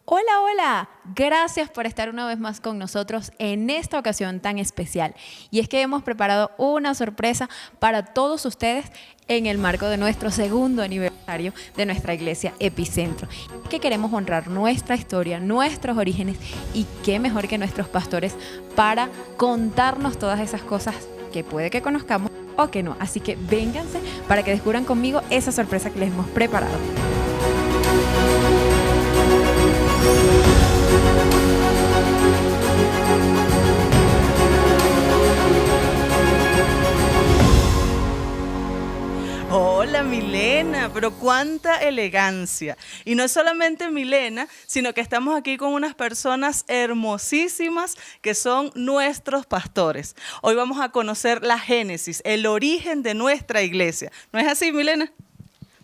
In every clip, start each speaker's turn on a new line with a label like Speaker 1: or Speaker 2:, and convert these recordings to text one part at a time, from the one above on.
Speaker 1: Hola, hola. Gracias por estar una vez más con nosotros en esta ocasión tan especial. Y es que hemos preparado una sorpresa para todos ustedes en el marco de nuestro segundo aniversario de nuestra iglesia Epicentro. Que queremos honrar nuestra historia, nuestros orígenes y qué mejor que nuestros pastores para contarnos todas esas cosas que puede que conozcamos o que no. Así que vénganse para que descubran conmigo esa sorpresa que les hemos preparado.
Speaker 2: Hola Milena, pero cuánta elegancia. Y no es solamente Milena, sino que estamos aquí con unas personas hermosísimas que son nuestros pastores. Hoy vamos a conocer la génesis, el origen de nuestra iglesia. ¿No es así, Milena?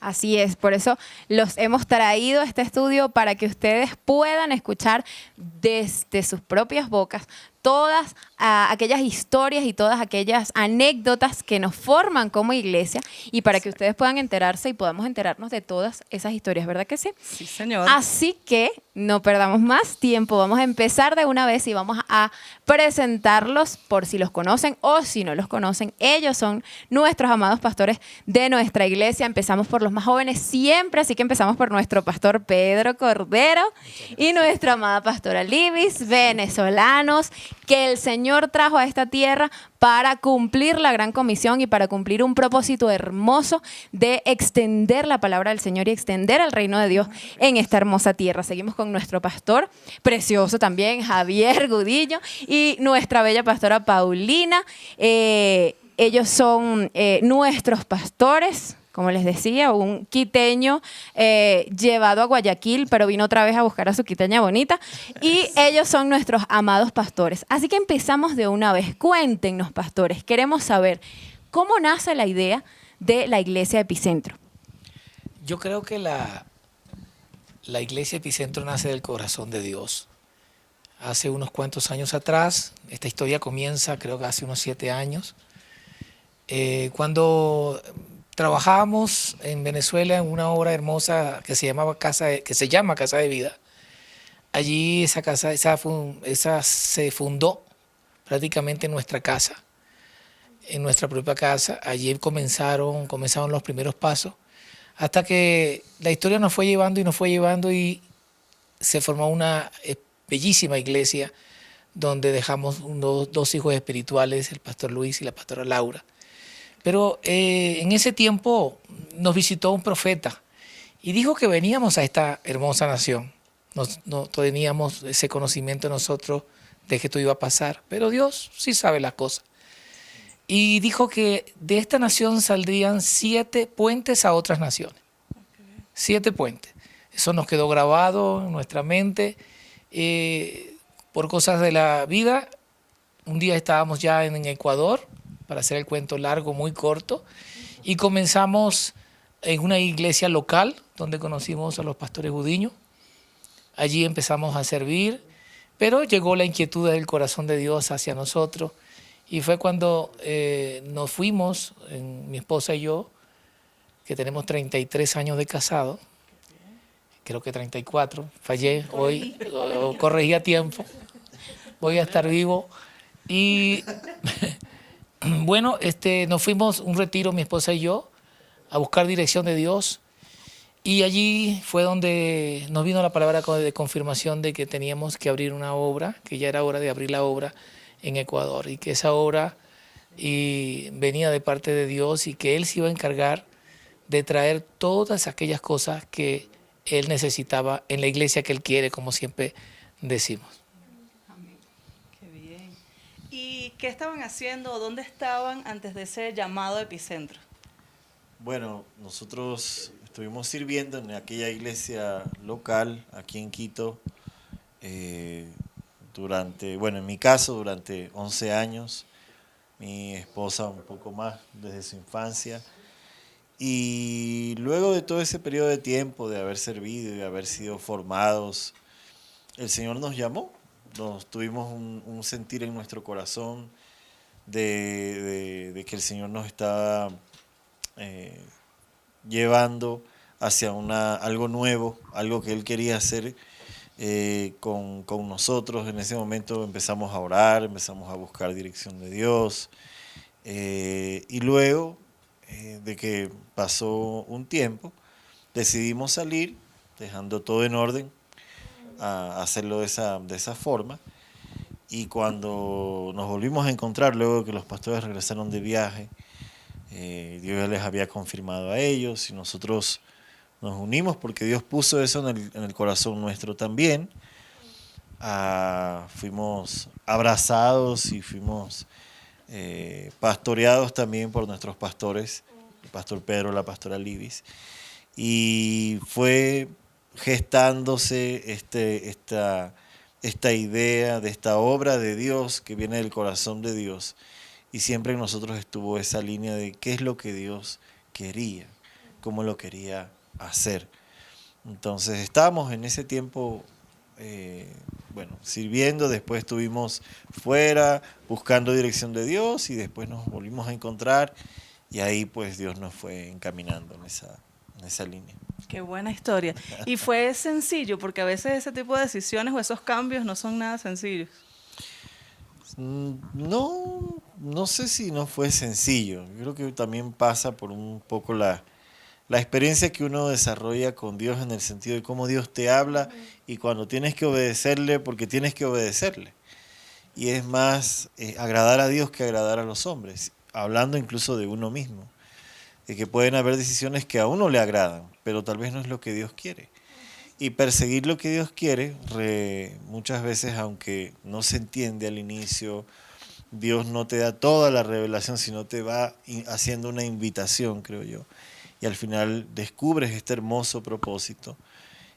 Speaker 1: Así es, por eso los hemos traído a este estudio para que ustedes puedan escuchar desde sus propias bocas todas aquellas historias y todas aquellas anécdotas que nos forman como iglesia y para que ustedes puedan enterarse y podamos enterarnos de todas esas historias, ¿verdad que sí?
Speaker 2: Sí, señor.
Speaker 1: Así que no perdamos más tiempo, vamos a empezar de una vez y vamos a presentarlos por si los conocen o si no los conocen. Ellos son nuestros amados pastores de nuestra iglesia. Empezamos por los más jóvenes siempre, así que empezamos por nuestro pastor Pedro Cordero y nuestra amada pastora Libis, venezolanos, que el Señor trajo a esta tierra para cumplir la gran comisión y para cumplir un propósito hermoso de extender la palabra del Señor y extender el reino de Dios en esta hermosa tierra. Seguimos con nuestro pastor, precioso también, Javier Gudillo, y nuestra bella pastora Paulina. Ellos son nuestros pastores. Como les decía, un quiteño llevado a Guayaquil, pero vino otra vez a buscar a su quiteña bonita. Y ellos son nuestros amados pastores. Así que empezamos de una vez. Cuéntenos, pastores. Queremos saber cómo nace la idea de la iglesia Epicentro.
Speaker 3: Yo creo que la iglesia Epicentro nace del corazón de Dios. Hace unos cuantos años atrás, esta historia comienza creo que hace unos 7 años, cuando trabajábamos en Venezuela en una obra hermosa que se llama Casa de Vida. Allí esa se fundó prácticamente en nuestra casa, en nuestra propia casa. Allí comenzaron los primeros pasos, hasta que la historia nos fue llevando y se formó una bellísima iglesia donde dejamos dos hijos espirituales, el pastor Luis y la pastora Laura. Pero en ese tiempo nos visitó un profeta y dijo que veníamos a esta hermosa nación. No teníamos ese conocimiento nosotros de que esto iba a pasar, pero Dios sí sabe las cosas. Y dijo que de esta nación saldrían 7 puentes a otras naciones. 7 puentes. Eso nos quedó grabado en nuestra mente. Por cosas de la vida, un día estábamos ya en Ecuador, para hacer el cuento largo, muy corto, y comenzamos en una iglesia local donde conocimos a los pastores Gudiño. Allí empezamos a servir, pero llegó la inquietud del corazón de Dios hacia nosotros y fue cuando nos fuimos, mi esposa y yo, que tenemos 33 años de casado, creo que 34, fallé hoy, corregí a tiempo, voy a estar vivo y... Bueno, nos fuimos un retiro, mi esposa y yo, a buscar dirección de Dios y allí fue donde nos vino la palabra de confirmación de que teníamos que abrir una obra, que ya era hora de abrir la obra en Ecuador y que esa obra venía de parte de Dios y que Él se iba a encargar de traer todas aquellas cosas que Él necesitaba en la iglesia que Él quiere, como siempre decimos.
Speaker 2: ¿Y qué estaban haciendo o dónde estaban antes de ese llamado Epicentro?
Speaker 4: Bueno, nosotros estuvimos sirviendo en aquella iglesia local aquí en Quito en mi caso, durante 11 años, mi esposa un poco más desde su infancia. Y luego de todo ese periodo de tiempo, de haber servido y de haber sido formados, el Señor nos llamó. Tuvimos un sentir en nuestro corazón de que el Señor nos estaba llevando hacia algo nuevo, algo que Él quería hacer con nosotros. En ese momento empezamos a orar, empezamos a buscar dirección de Dios. Y luego de que pasó un tiempo, decidimos salir, dejando todo en orden, a hacerlo de esa forma. Y cuando nos volvimos a encontrar, luego que los pastores regresaron de viaje, Dios ya les había confirmado a ellos y nosotros nos unimos porque Dios puso eso en el corazón nuestro también. Fuimos abrazados y fuimos pastoreados también por nuestros pastores, el pastor Pedro, la pastora Libis. Y fue gestándose esta idea de esta obra de Dios que viene del corazón de Dios, y siempre en nosotros estuvo esa línea de qué es lo que Dios quería, cómo lo quería hacer. Entonces estábamos en ese tiempo sirviendo, después estuvimos fuera buscando dirección de Dios y después nos volvimos a encontrar y ahí pues Dios nos fue encaminando en esa línea.
Speaker 2: Qué buena historia. Y fue sencillo, porque a veces ese tipo de decisiones o esos cambios no son nada sencillos.
Speaker 4: No sé si no fue sencillo. Yo creo que también pasa por un poco la experiencia que uno desarrolla con Dios, en el sentido de cómo Dios te habla y cuando tienes que obedecerle porque tienes que obedecerle. Y es más agradar a Dios que agradar a los hombres, hablando incluso de uno mismo. De que pueden haber decisiones que a uno le agradan, pero tal vez no es lo que Dios quiere. Y perseguir lo que Dios quiere, muchas veces, aunque no se entiende al inicio, Dios no te da toda la revelación, sino te va haciendo una invitación, creo yo. Y al final descubres este hermoso propósito.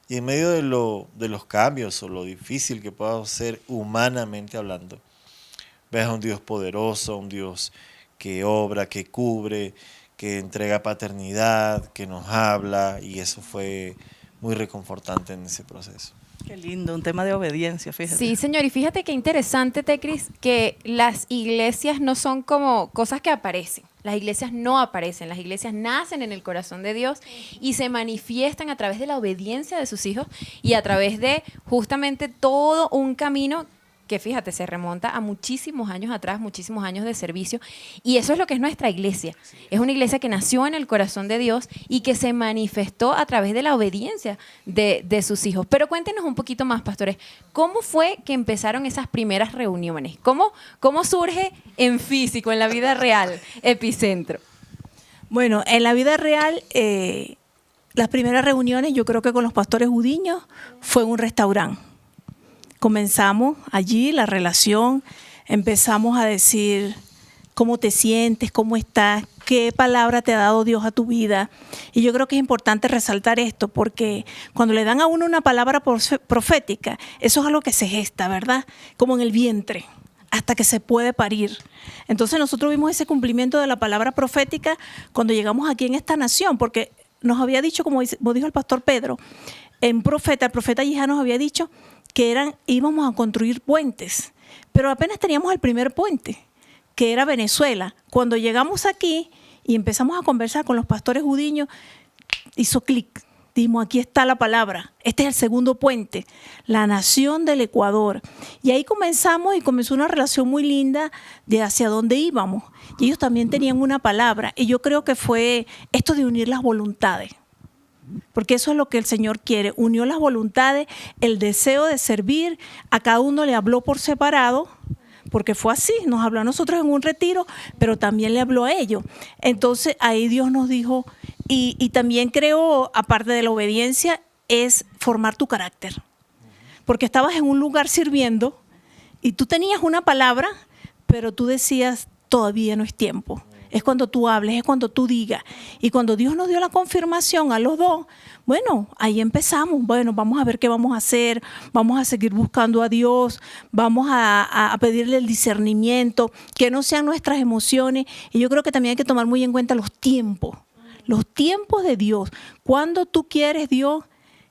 Speaker 4: Y en medio de los cambios o lo difícil que pueda ser humanamente hablando, ves a un Dios poderoso, a un Dios que obra, que cubre, que entrega paternidad, que nos habla, y eso fue muy reconfortante en ese proceso.
Speaker 2: Qué lindo, un tema de obediencia, fíjate.
Speaker 1: Sí, señor, y fíjate qué interesante, Tecris, que las iglesias no son como cosas que aparecen. Las iglesias no aparecen, las iglesias nacen en el corazón de Dios y se manifiestan a través de la obediencia de sus hijos y a través de justamente todo un camino que, fíjate, se remonta a muchísimos años atrás, muchísimos años de servicio, y eso es lo que es nuestra iglesia. Es una iglesia que nació en el corazón de Dios y que se manifestó a través de la obediencia de sus hijos. Pero cuéntenos un poquito más, pastores, ¿cómo fue que empezaron esas primeras reuniones? ¿Cómo surge en físico, en la vida real, Epicentro?
Speaker 5: Bueno, en la vida real, las primeras reuniones, yo creo que con los pastores Gudiño, fue en un restaurante. Comenzamos allí la relación, empezamos a decir cómo te sientes, cómo estás, qué palabra te ha dado Dios a tu vida. Y yo creo que es importante resaltar esto, porque cuando le dan a uno una palabra profética, eso es algo que se gesta, ¿verdad? Como en el vientre, hasta que se puede parir. Entonces nosotros vimos ese cumplimiento de la palabra profética cuando llegamos aquí en esta nación, porque nos había dicho, como dijo el pastor Pedro, el profeta Yihá nos había dicho que íbamos a construir puentes, pero apenas teníamos el primer puente, que era Venezuela. Cuando llegamos aquí y empezamos a conversar con los pastores Gudiño, hizo clic. Dijimos, aquí está la palabra, este es el segundo puente, la nación del Ecuador. Y ahí comenzó una relación muy linda de hacia dónde íbamos. Y ellos también tenían una palabra, y yo creo que fue esto de unir las voluntades. Porque eso es lo que el Señor quiere, unió las voluntades, el deseo de servir, a cada uno le habló por separado, porque fue así, nos habló a nosotros en un retiro, pero también le habló a ellos. Entonces ahí Dios nos dijo, y también creo, aparte de la obediencia, es formar tu carácter. Porque estabas en un lugar sirviendo y tú tenías una palabra, pero tú decías, todavía no es tiempo. Es cuando tú hables, es cuando tú digas. Y cuando Dios nos dio la confirmación a los dos, bueno, ahí empezamos. Bueno, vamos a ver qué vamos a hacer, vamos a seguir buscando a Dios, vamos a pedirle el discernimiento, que no sean nuestras emociones. Y yo creo que también hay que tomar muy en cuenta los tiempos de Dios. Cuando tú quieres, Dios,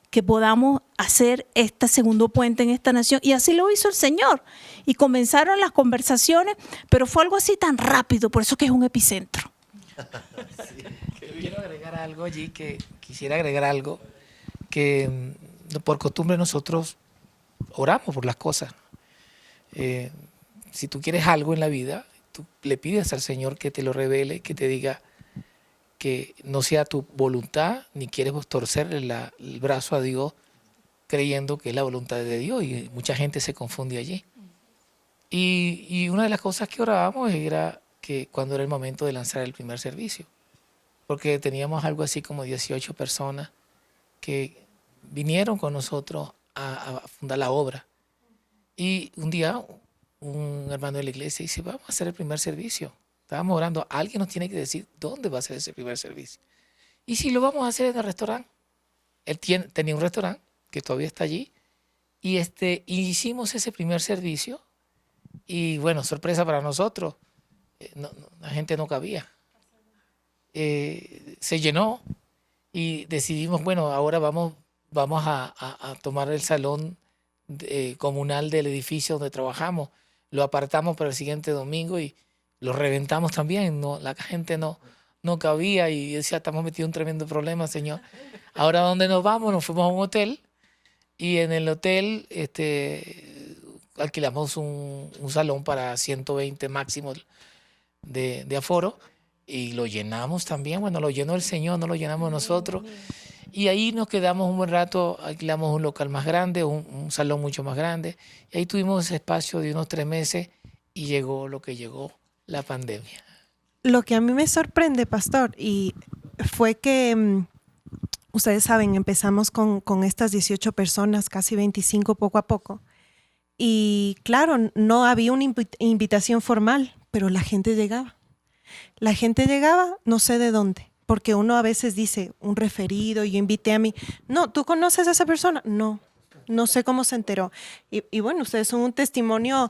Speaker 5: que podamos hacer este segundo puente en esta nación. Y así lo hizo el Señor. Y comenzaron las conversaciones, pero fue algo así tan rápido, por eso que es un epicentro.
Speaker 3: Sí, quiero agregar algo allí, quisiera agregar algo, que por costumbre nosotros oramos por las cosas. Si tú quieres algo en la vida, tú le pides al Señor que te lo revele, que te diga que no sea tu voluntad, ni quieres torcerle el brazo a Dios creyendo que es la voluntad de Dios, y mucha gente se confunde allí. Y una de las cosas que orábamos era que cuando era el momento de lanzar el primer servicio, porque teníamos algo así como 18 personas que vinieron con nosotros a fundar la obra. Y un día un hermano de la iglesia dice, vamos a hacer el primer servicio. Estábamos orando, alguien nos tiene que decir dónde va a ser ese primer servicio. Y si lo vamos a hacer en el restaurante. Él tenía un restaurante que todavía está allí, y hicimos ese primer servicio, y bueno, sorpresa para nosotros, la gente no cabía. Se llenó, y decidimos, bueno, ahora vamos a tomar el salón comunal del edificio donde trabajamos, lo apartamos para el siguiente domingo y lo reventamos también. La gente no cabía, y decía, estamos metidos en un tremendo problema, Señor. Ahora, ¿dónde nos vamos? Nos fuimos a un hotel, y en el hotel alquilamos un salón para 120 máximo de aforo, y lo llenamos también. Bueno, lo llenó el Señor, no lo llenamos nosotros. Y ahí nos quedamos un buen rato, alquilamos un local más grande, un salón mucho más grande. Y ahí tuvimos ese espacio de unos 3 meses, y llegó lo que llegó, la pandemia.
Speaker 6: Lo que a mí me sorprende, pastor, y fue que ustedes saben, empezamos con estas 18 personas, casi 25 poco a poco. Y claro, no había una invitación formal, pero la gente llegaba. La gente llegaba, no sé de dónde, porque uno a veces dice, un referido, yo invité a mí. No, ¿tú conoces a esa persona? No sé cómo se enteró. Y bueno, ustedes son un testimonio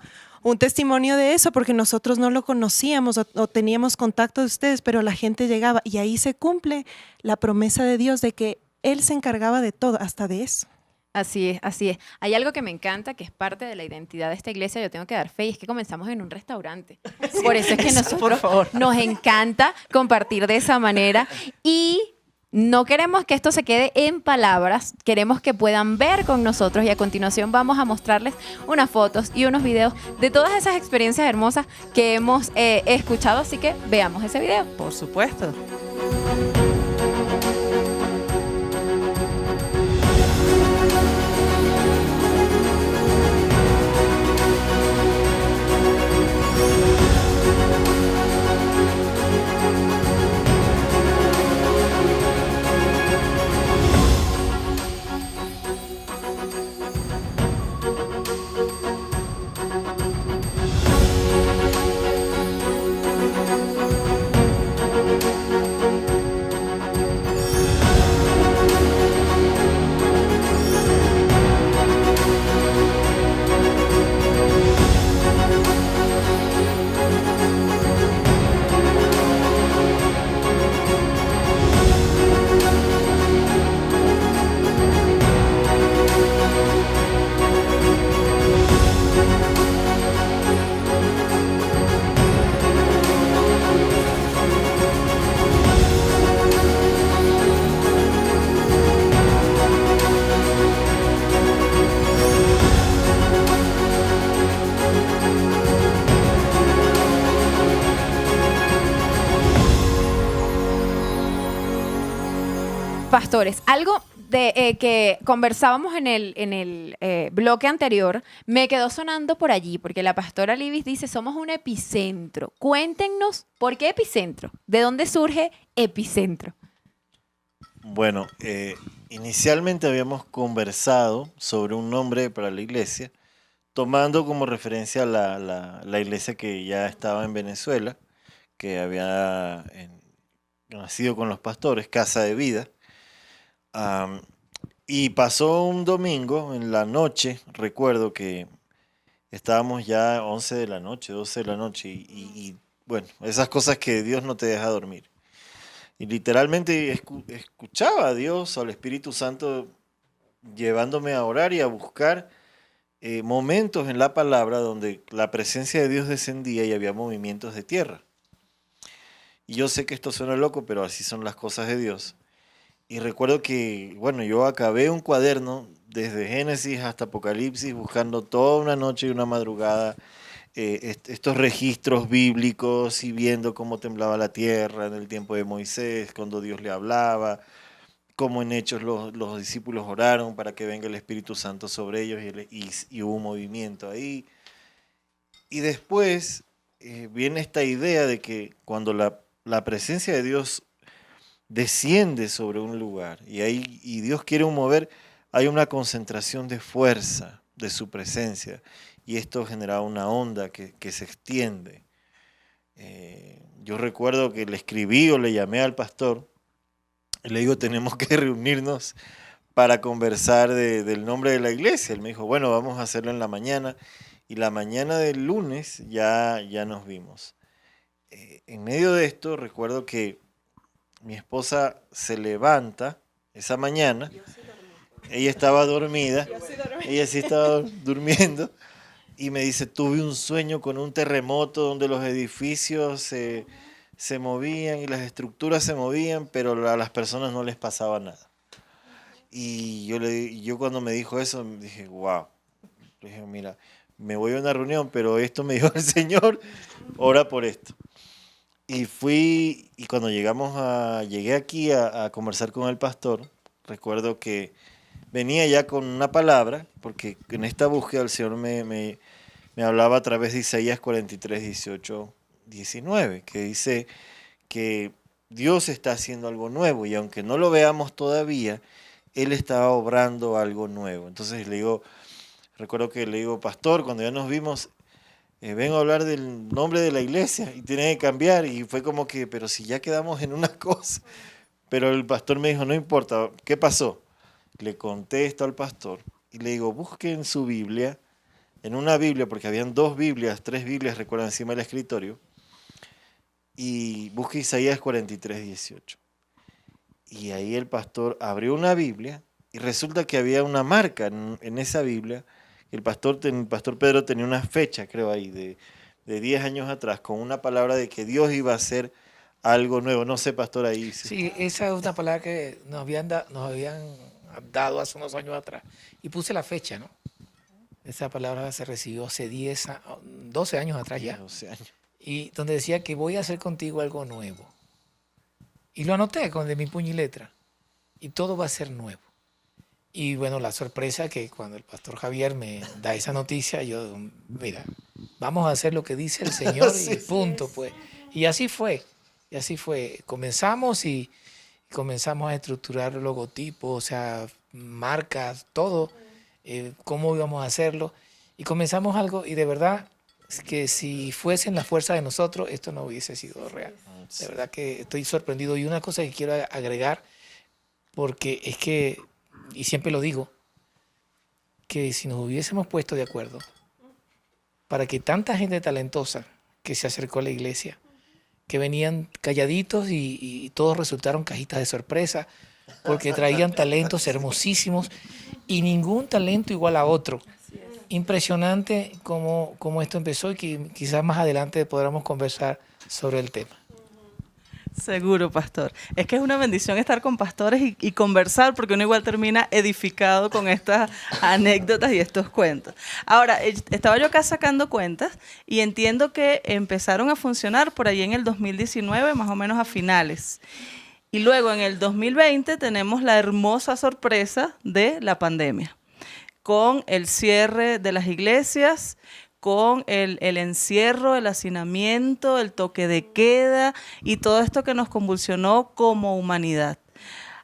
Speaker 6: de eso, porque nosotros no lo conocíamos o teníamos contacto de ustedes, pero la gente llegaba, y ahí se cumple la promesa de Dios de que Él se encargaba de todo, hasta de eso.
Speaker 1: Así es, así es. Hay algo que me encanta, que es parte de la identidad de esta iglesia, yo tengo que dar fe, y es que comenzamos en un restaurante. Por eso es que nosotros nos encanta compartir de esa manera, y no queremos que esto se quede en palabras, queremos que puedan ver con nosotros, y a continuación vamos a mostrarles unas fotos y unos videos de todas esas experiencias hermosas que hemos escuchado, así que veamos ese video.
Speaker 2: Por supuesto.
Speaker 1: Pastores, algo de que conversábamos en el bloque anterior me quedó sonando por allí, porque la pastora Libis dice, somos un epicentro. Cuéntenos, ¿por qué epicentro? ¿De dónde surge epicentro?
Speaker 4: Bueno, inicialmente habíamos conversado sobre un nombre para la iglesia, tomando como referencia la iglesia que ya estaba en Venezuela, que había nacido con los pastores, Casa de Vida. Y pasó un domingo en la noche, recuerdo que estábamos ya 11 de la noche, 12 de la noche, y bueno, esas cosas que Dios no te deja dormir. Y literalmente escuchaba a Dios, al Espíritu Santo, llevándome a orar y a buscar momentos en la palabra donde la presencia de Dios descendía y había movimientos de tierra. Y yo sé que esto suena loco, pero así son las cosas de Dios. Y recuerdo que, bueno, yo acabé un cuaderno desde Génesis hasta Apocalipsis buscando toda una noche y una madrugada estos registros bíblicos y viendo cómo temblaba la tierra en el tiempo de Moisés, cuando Dios le hablaba, cómo en Hechos los discípulos oraron para que venga el Espíritu Santo sobre ellos y hubo un movimiento ahí. Y después viene esta idea de que cuando la presencia de Dios desciende sobre un lugar y Dios quiere mover, hay una concentración de fuerza de su presencia y esto genera una onda que se extiende. Yo recuerdo que le escribí o le llamé al pastor y le digo, tenemos que reunirnos para conversar del nombre de la iglesia. Él me dijo, bueno, vamos a hacerlo en la mañana. Y la mañana del lunes ya nos vimos. En medio de esto, recuerdo que mi esposa se levanta esa mañana. Ella estaba dormida. Ella sí estaba durmiendo. Y me dice, tuve un sueño con un terremoto donde los edificios se movían y las estructuras se movían, pero a las personas no les pasaba nada. Y yo cuando me dijo eso, dije, wow. Le dije, mira, me voy a una reunión, pero esto me dijo el Señor, ora por esto. Y fui, y cuando llegué aquí a conversar con el pastor, recuerdo que venía ya con una palabra, porque en esta búsqueda el Señor me hablaba a través de Isaías 43, 18, 19, que dice que Dios está haciendo algo nuevo, y aunque no lo veamos todavía, Él estaba obrando algo nuevo. Entonces recuerdo que le digo, pastor, cuando ya nos vimos, vengo a hablar del nombre de la iglesia y tiene que cambiar. Y fue como que, pero si ya quedamos en una cosa. Pero el pastor me dijo, no importa, ¿qué pasó? Le conté esto al pastor y le digo, busque en su Biblia, en una Biblia, porque habían 2 Biblias, 3 Biblias, recuerdo, encima del escritorio, y busque Isaías 43, 18. Y ahí el pastor abrió una Biblia y resulta que había una marca en esa Biblia. El pastor Pedro tenía una fecha, creo ahí, de 10 años atrás, con una palabra de que Dios iba a hacer algo nuevo. No sé, pastor, ahí.
Speaker 3: Sí, esa es una palabra que nos habían dado hace unos años atrás. Y puse la fecha, ¿no? Esa palabra se recibió hace 12 años atrás ya.
Speaker 4: 12 años.
Speaker 3: Y donde decía que voy a hacer contigo algo nuevo. Y lo anoté de mi puño y letra. Y todo va a ser nuevo. Y bueno, la sorpresa que cuando el pastor Javier me da esa noticia, yo, mira, vamos a hacer lo que dice el Señor y punto, pues. Y así fue. Y así fue. Comenzamos a estructurar logotipos, o sea, marcas, todo, cómo íbamos a hacerlo. Y comenzamos algo, y de verdad, es que si fuesen la fuerza de nosotros, esto no hubiese sido real. De verdad que estoy sorprendido. Y una cosa que quiero agregar, porque es que, y siempre lo digo, que si nos hubiésemos puesto de acuerdo para que tanta gente talentosa que se acercó a la iglesia, que venían calladitos y todos resultaron cajitas de sorpresa, porque traían talentos hermosísimos y ningún talento igual a otro. Impresionante cómo esto empezó y que quizás más adelante podamos conversar sobre el tema.
Speaker 2: Seguro, pastor. Es que es una bendición estar con pastores y conversar, porque uno igual termina edificado con estas anécdotas y estos cuentos. Ahora, estaba yo acá sacando cuentas y entiendo que empezaron a funcionar por allí en el 2019, más o menos a finales. Y luego en el 2020 tenemos la hermosa sorpresa de la pandemia, con el cierre de las iglesias, con el encierro, el hacinamiento, el toque de queda y todo esto que nos convulsionó como humanidad.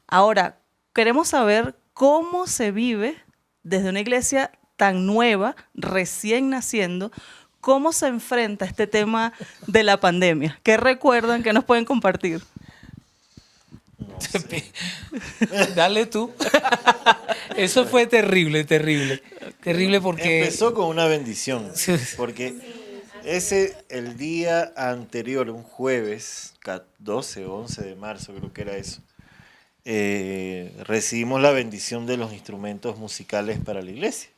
Speaker 2: Ahora, queremos saber cómo se vive desde una iglesia tan nueva, recién naciendo, cómo se enfrenta este tema de la pandemia. ¿Qué recuerdan? ¿Qué nos pueden compartir?
Speaker 4: No sé.
Speaker 3: Dale tú. Eso fue terrible, terrible. Terrible porque...
Speaker 4: Empezó con una bendición, porque el día anterior, un jueves, 12 o 11 de marzo, creo que era eso, recibimos la bendición de los instrumentos musicales para la iglesia.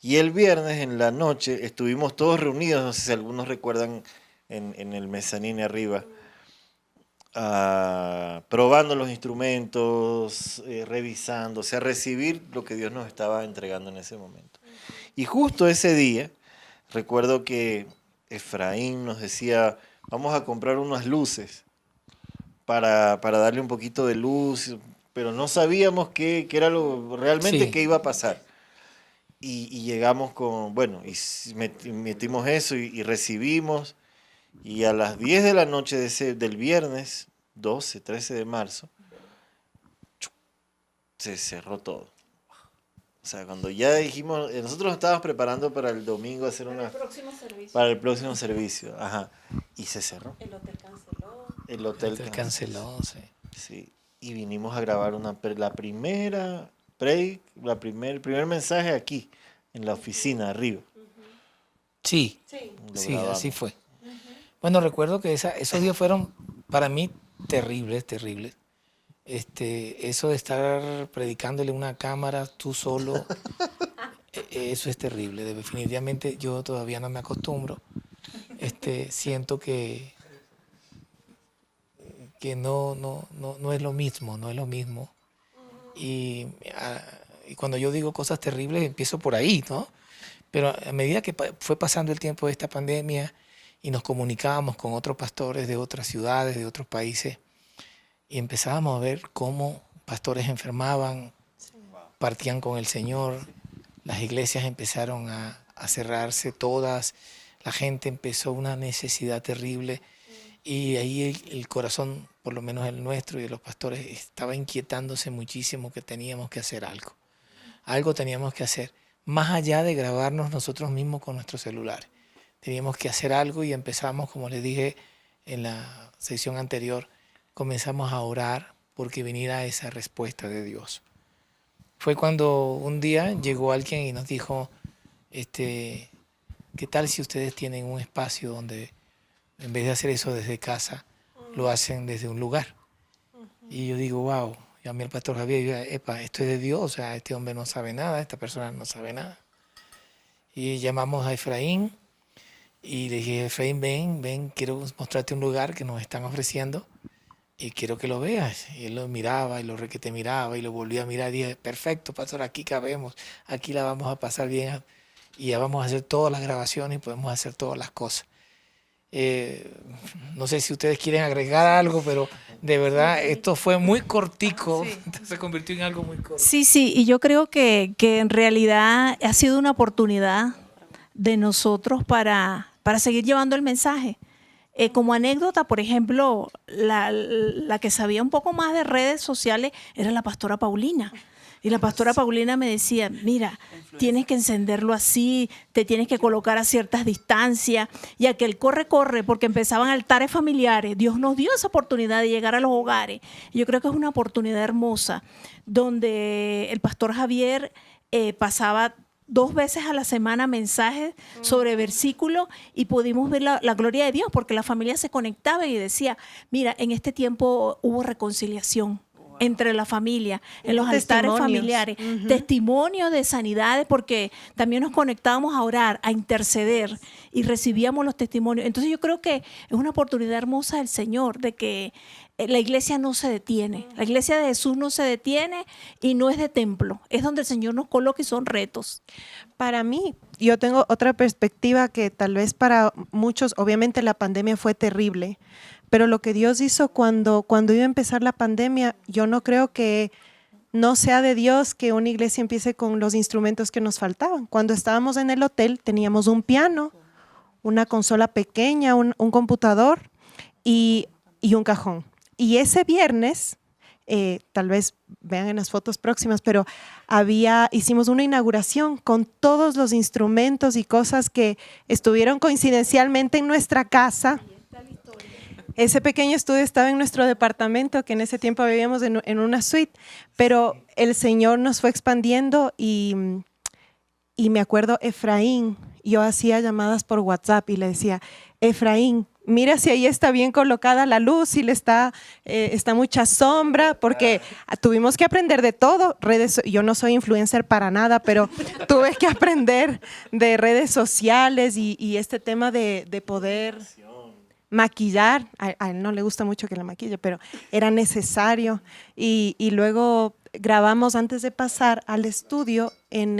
Speaker 4: Y el viernes en la noche estuvimos todos reunidos, no sé si algunos recuerdan, en el mezanín arriba, probando los instrumentos, revisando, o sea, recibir lo que Dios nos estaba entregando en ese momento. Y justo ese día, recuerdo que Efraín nos decía, vamos a comprar unas luces para darle un poquito de luz, pero no sabíamos qué era lo realmente
Speaker 3: Sí.
Speaker 4: qué iba a pasar. Y llegamos con, bueno, y metimos eso y recibimos, y a las 10 de la noche del viernes 12, 13 de marzo, se cerró todo. O sea, cuando ya dijimos, nosotros nos estábamos preparando para el domingo hacer para el próximo servicio, ajá, y se cerró. El hotel canceló. El hotel
Speaker 3: Canceló, sí.
Speaker 4: Sí, y vinimos a grabar el primer mensaje aquí, en la oficina, arriba.
Speaker 3: Sí,
Speaker 4: Lo
Speaker 3: sí,
Speaker 4: grabamos.
Speaker 3: así fue. Bueno, recuerdo que esos días fueron para mí terribles, terribles. Eso de estar predicándole a una cámara tú solo, eso es terrible. Definitivamente yo todavía no me acostumbro. Siento que no es lo mismo, no es lo mismo. Y cuando yo digo cosas terribles empiezo por ahí, ¿no? Pero a medida que fue pasando el tiempo de esta pandemia y nos comunicábamos con otros pastores de otras ciudades, de otros países, y empezábamos a ver cómo pastores enfermaban, partían con el Señor, las iglesias empezaron a cerrarse todas, la gente empezó una necesidad terrible y ahí el corazón, por lo menos el nuestro y de los pastores, estaba inquietándose muchísimo que teníamos que hacer algo. Algo teníamos que hacer, más allá de grabarnos nosotros mismos con nuestros celulares. Teníamos que hacer algo y empezamos, como les dije en la sesión anterior, comenzamos a orar porque viniera esa respuesta de Dios. Fue cuando un día llegó alguien y nos dijo, ¿qué tal si ustedes tienen un espacio donde en vez de hacer eso desde casa, lo hacen desde un lugar? Y yo digo, wow, llamé al pastor Javier y yo, epa, esto es de Dios, o sea, este hombre no sabe nada, esta persona no sabe nada. Y llamamos a Efraín y le dije, Efraín, ven, quiero mostrarte un lugar que nos están ofreciendo y quiero que lo veas. Y él lo miraba y lo requete miraba y lo volvía a mirar y dije, perfecto, pastor, aquí cabemos, aquí la vamos a pasar bien y ya vamos a hacer todas las grabaciones y podemos hacer todas las cosas. No sé si ustedes quieren agregar algo, pero de verdad esto fue muy cortico, se convirtió en algo muy corto.
Speaker 5: Sí, y yo creo que en realidad ha sido una oportunidad de nosotros para seguir llevando el mensaje. Como anécdota, por ejemplo, la que sabía un poco más de redes sociales era la pastora Paulina. Y la pastora Paulina me decía, mira, tienes que encenderlo así, te tienes que colocar a ciertas distancias. Y aquel corre, porque empezaban altares familiares. Dios nos dio esa oportunidad de llegar a los hogares. Y yo creo que es una oportunidad hermosa, donde el pastor Javier pasaba 2 veces a la semana mensajes sobre versículos y pudimos ver la gloria de Dios, porque la familia se conectaba y decía, mira, en este tiempo hubo reconciliación entre la familia, en los altares familiares, testimonios de sanidades, porque también nos conectábamos a orar, a interceder y recibíamos los testimonios. Entonces yo creo que es una oportunidad hermosa del Señor, de que la iglesia no se detiene, la iglesia de Jesús no se detiene y no es de templo, es donde el Señor nos coloca y son retos.
Speaker 6: Para mí, yo tengo otra perspectiva que tal vez para muchos, obviamente la pandemia fue terrible, pero lo que Dios hizo cuando iba a empezar la pandemia, yo no creo que no sea de Dios que una iglesia empiece con los instrumentos que nos faltaban. Cuando estábamos en el hotel teníamos un piano, una consola pequeña, un computador y un cajón. Y ese viernes, tal vez vean en las fotos próximas, pero hicimos una inauguración con todos los instrumentos y cosas que estuvieron coincidencialmente en nuestra casa. Ese pequeño estudio estaba en nuestro departamento, que en ese tiempo vivíamos en una suite, pero el Señor nos fue expandiendo y me acuerdo, Efraín, yo hacía llamadas por WhatsApp y le decía, Efraín, mira si ahí está bien colocada la luz, si le está mucha sombra, porque tuvimos que aprender de todo. Yo no soy influencer para nada, pero tuve que aprender de redes sociales y este tema de poder maquillar, a él no le gusta mucho que le maquille, pero era necesario. Y luego grabamos antes de pasar al estudio en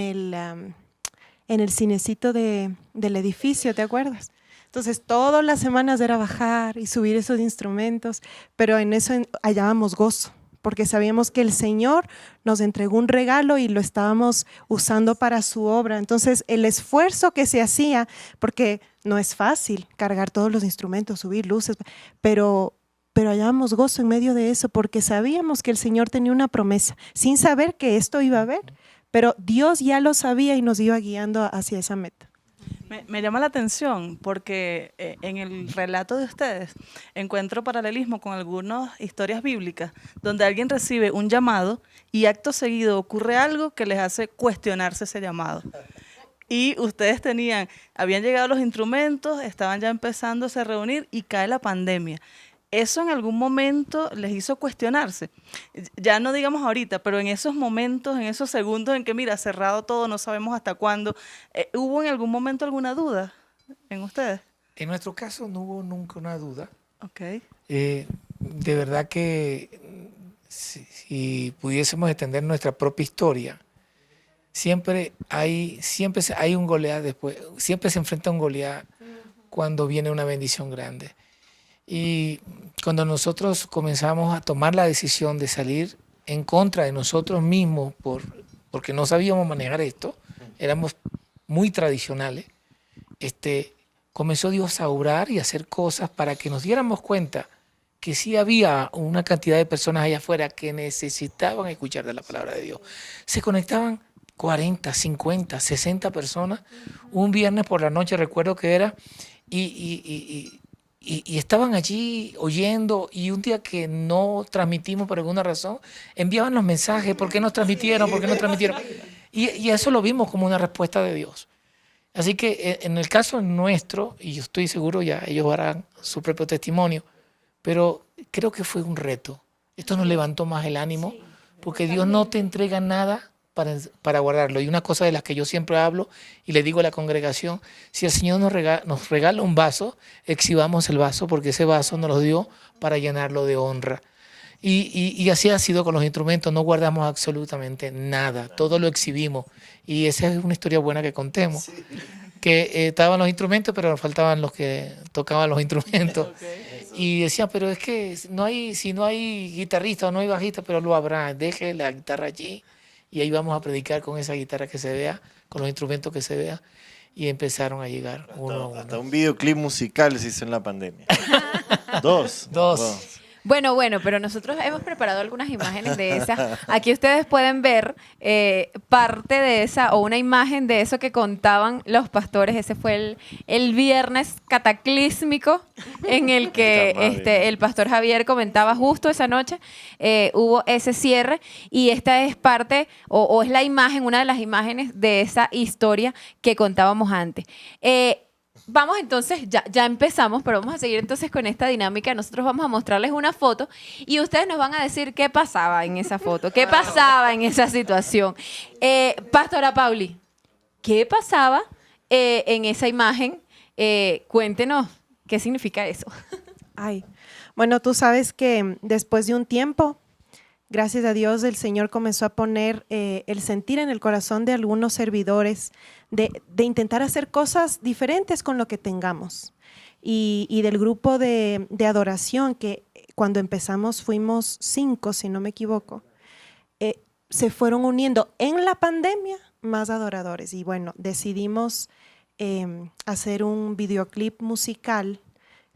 Speaker 6: el cinecito del edificio, ¿te acuerdas? Entonces, todas las semanas era bajar y subir esos instrumentos, pero en eso hallábamos gozo, porque sabíamos que el Señor nos entregó un regalo y lo estábamos usando para su obra. Entonces, el esfuerzo que se hacía, porque no es fácil cargar todos los instrumentos, subir luces, pero hallábamos gozo en medio de eso, porque sabíamos que el Señor tenía una promesa, sin saber que esto iba a haber, pero Dios ya lo sabía y nos iba guiando hacia esa meta.
Speaker 2: Me llama la atención porque en el relato de ustedes encuentro paralelismo con algunas historias bíblicas donde alguien recibe un llamado y acto seguido ocurre algo que les hace cuestionarse ese llamado. Y ustedes habían llegado los instrumentos, estaban ya empezándose a reunir y cae la pandemia. ¿Eso en algún momento les hizo cuestionarse? Ya no digamos ahorita, pero en esos momentos, en esos segundos en que, mira, cerrado todo, no sabemos hasta cuándo, ¿hubo en algún momento alguna duda en ustedes?
Speaker 3: En nuestro caso no hubo nunca una duda.
Speaker 2: Ok.
Speaker 3: De verdad que si pudiésemos extender nuestra propia historia, siempre hay un Goliat después, siempre se enfrenta a un Goliat cuando viene una bendición grande. Y cuando nosotros comenzamos a tomar la decisión de salir en contra de nosotros mismos porque no sabíamos manejar esto, éramos muy tradicionales, comenzó Dios a obrar y a hacer cosas para que nos diéramos cuenta que sí había una cantidad de personas allá afuera que necesitaban escuchar de la palabra de Dios. Se conectaban 40, 50, 60 personas un viernes por la noche, recuerdo que era, y estaban allí oyendo, y un día que no transmitimos por alguna razón, enviaban los mensajes, ¿por qué no transmitieron? ¿Por qué no transmitieron? Y eso lo vimos como una respuesta de Dios. Así que en el caso nuestro, y yo estoy seguro ya ellos harán su propio testimonio, pero creo que fue un reto. Esto nos levantó más el ánimo, porque Dios no te entrega nada para guardarlo. Y una cosa de las que yo siempre hablo y le digo a la congregación, si el Señor nos regala un vaso, exhibamos el vaso, porque ese vaso nos lo dio para llenarlo de honra. Y así ha sido con los instrumentos, no guardamos absolutamente nada, todo lo exhibimos. Y esa es una historia buena que contemos. Sí. Que estaban los instrumentos, pero nos faltaban los que tocaban los instrumentos. Y decían, pero es que si no hay guitarrista o no hay bajista, pero lo habrá, deje la guitarra allí. Y ahí vamos a predicar con esa guitarra que se vea, con los instrumentos que se vea. Y empezaron a llegar uno a uno.
Speaker 4: Hasta un videoclip musical se hizo en la pandemia. Dos.
Speaker 1: Bueno, pero nosotros hemos preparado algunas imágenes de esas. Aquí ustedes pueden ver parte de esa o una imagen de eso que contaban los pastores. Ese fue el viernes cataclísmico en el que el pastor Javier comentaba justo esa noche. Hubo ese cierre y esta es parte o es la imagen, una de las imágenes de esa historia que contábamos antes. Vamos entonces, ya empezamos, pero vamos a seguir entonces con esta dinámica. Nosotros vamos a mostrarles una foto y ustedes nos van a decir qué pasaba en esa foto, qué pasaba en esa situación. Pastora Pauli, ¿qué pasaba en esa imagen? Cuéntenos, ¿qué significa eso?
Speaker 6: Bueno, tú sabes que después de un tiempo, gracias a Dios, el Señor comenzó a poner el sentir en el corazón de algunos servidores de intentar hacer cosas diferentes con lo que tengamos. Y del grupo de adoración, que cuando empezamos fuimos 5, si no me equivoco, se fueron uniendo en la pandemia más adoradores. Y bueno, decidimos hacer un videoclip musical.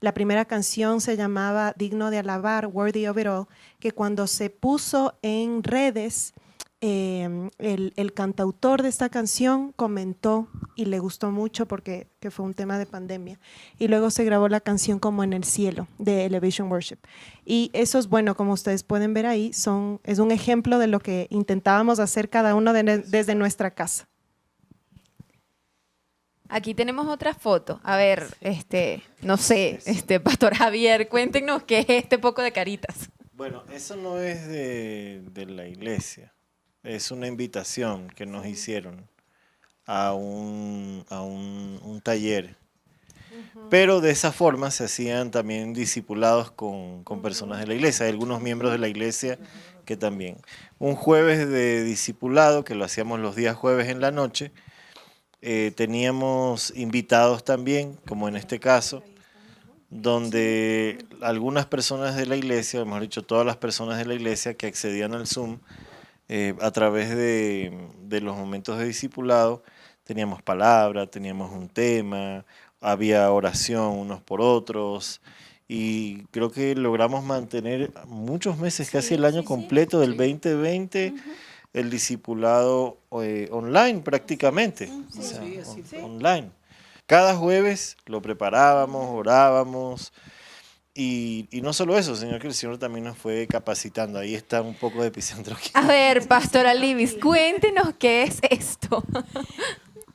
Speaker 6: La primera canción se llamaba Digno de Alabar, Worthy of It All, que cuando se puso en redes, el cantautor de esta canción comentó y le gustó mucho porque que fue un tema de pandemia. Y luego se grabó la canción Como en el Cielo, de Elevation Worship. Y eso es bueno, como ustedes pueden ver ahí, es un ejemplo de lo que intentábamos hacer cada uno desde nuestra casa.
Speaker 1: Aquí tenemos otra foto. A ver, no sé, Pastor Javier, cuéntenos qué es este poco de caritas.
Speaker 4: Bueno, eso no es de la iglesia. Es una invitación que nos hicieron a un taller Pero de esa forma se hacían también discipulados con personas de la iglesia, hay algunos miembros de la iglesia que también. Un jueves de discipulado, que lo hacíamos los días jueves en la noche, teníamos invitados también, como en este caso, donde algunas personas de la iglesia, o mejor dicho, todas las personas de la iglesia que accedían al Zoom a través de los momentos de discipulado, teníamos palabra, teníamos un tema, había oración unos por otros, y creo que logramos mantener muchos meses, casi el año completo del 2020, el discipulado online prácticamente, o sea, online. Cada jueves lo preparábamos, orábamos, y no solo eso, Señor, que el Señor también nos fue capacitando. Ahí está un poco de epicentro.
Speaker 1: A ver, Pastora Libis, cuéntenos qué es esto.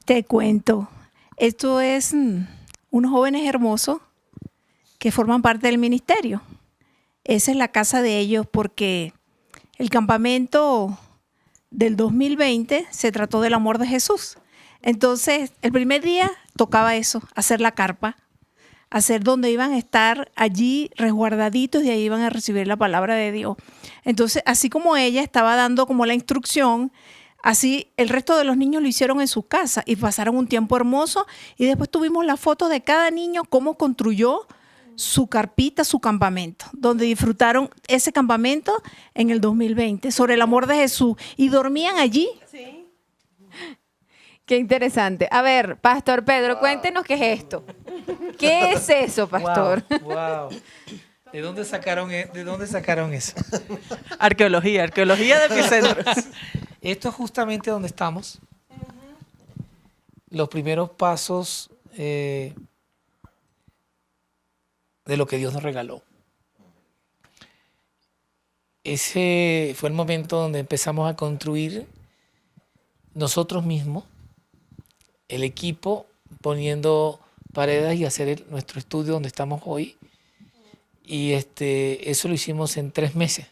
Speaker 5: Te cuento. Esto es unos jóvenes hermosos que forman parte del ministerio. Esa es la casa de ellos porque el campamento del 2020 se trató del amor de Jesús. Entonces, el primer día tocaba eso, hacer la carpa, hacer donde iban a estar allí resguardaditos y ahí iban a recibir la palabra de Dios. Entonces, así como ella estaba dando como la instrucción, así el resto de los niños lo hicieron en sus casas y pasaron un tiempo hermoso y después tuvimos la foto de cada niño, cómo construyó su carpita, su campamento, donde disfrutaron ese campamento en el 2020 sobre el amor de Jesús y dormían allí.
Speaker 6: Sí.
Speaker 1: Qué interesante. A ver, Pastor Pedro, cuéntenos qué es esto. ¿Qué es eso, pastor?
Speaker 3: Wow. ¿De dónde sacaron eso?
Speaker 2: Arqueología de epicentros.
Speaker 3: Esto es justamente donde estamos. Los primeros pasos de lo que Dios nos regaló. Ese fue el momento donde empezamos a construir nosotros mismos, el equipo, poniendo paredes y hacer nuestro estudio donde estamos hoy. Y eso lo hicimos en 3 meses.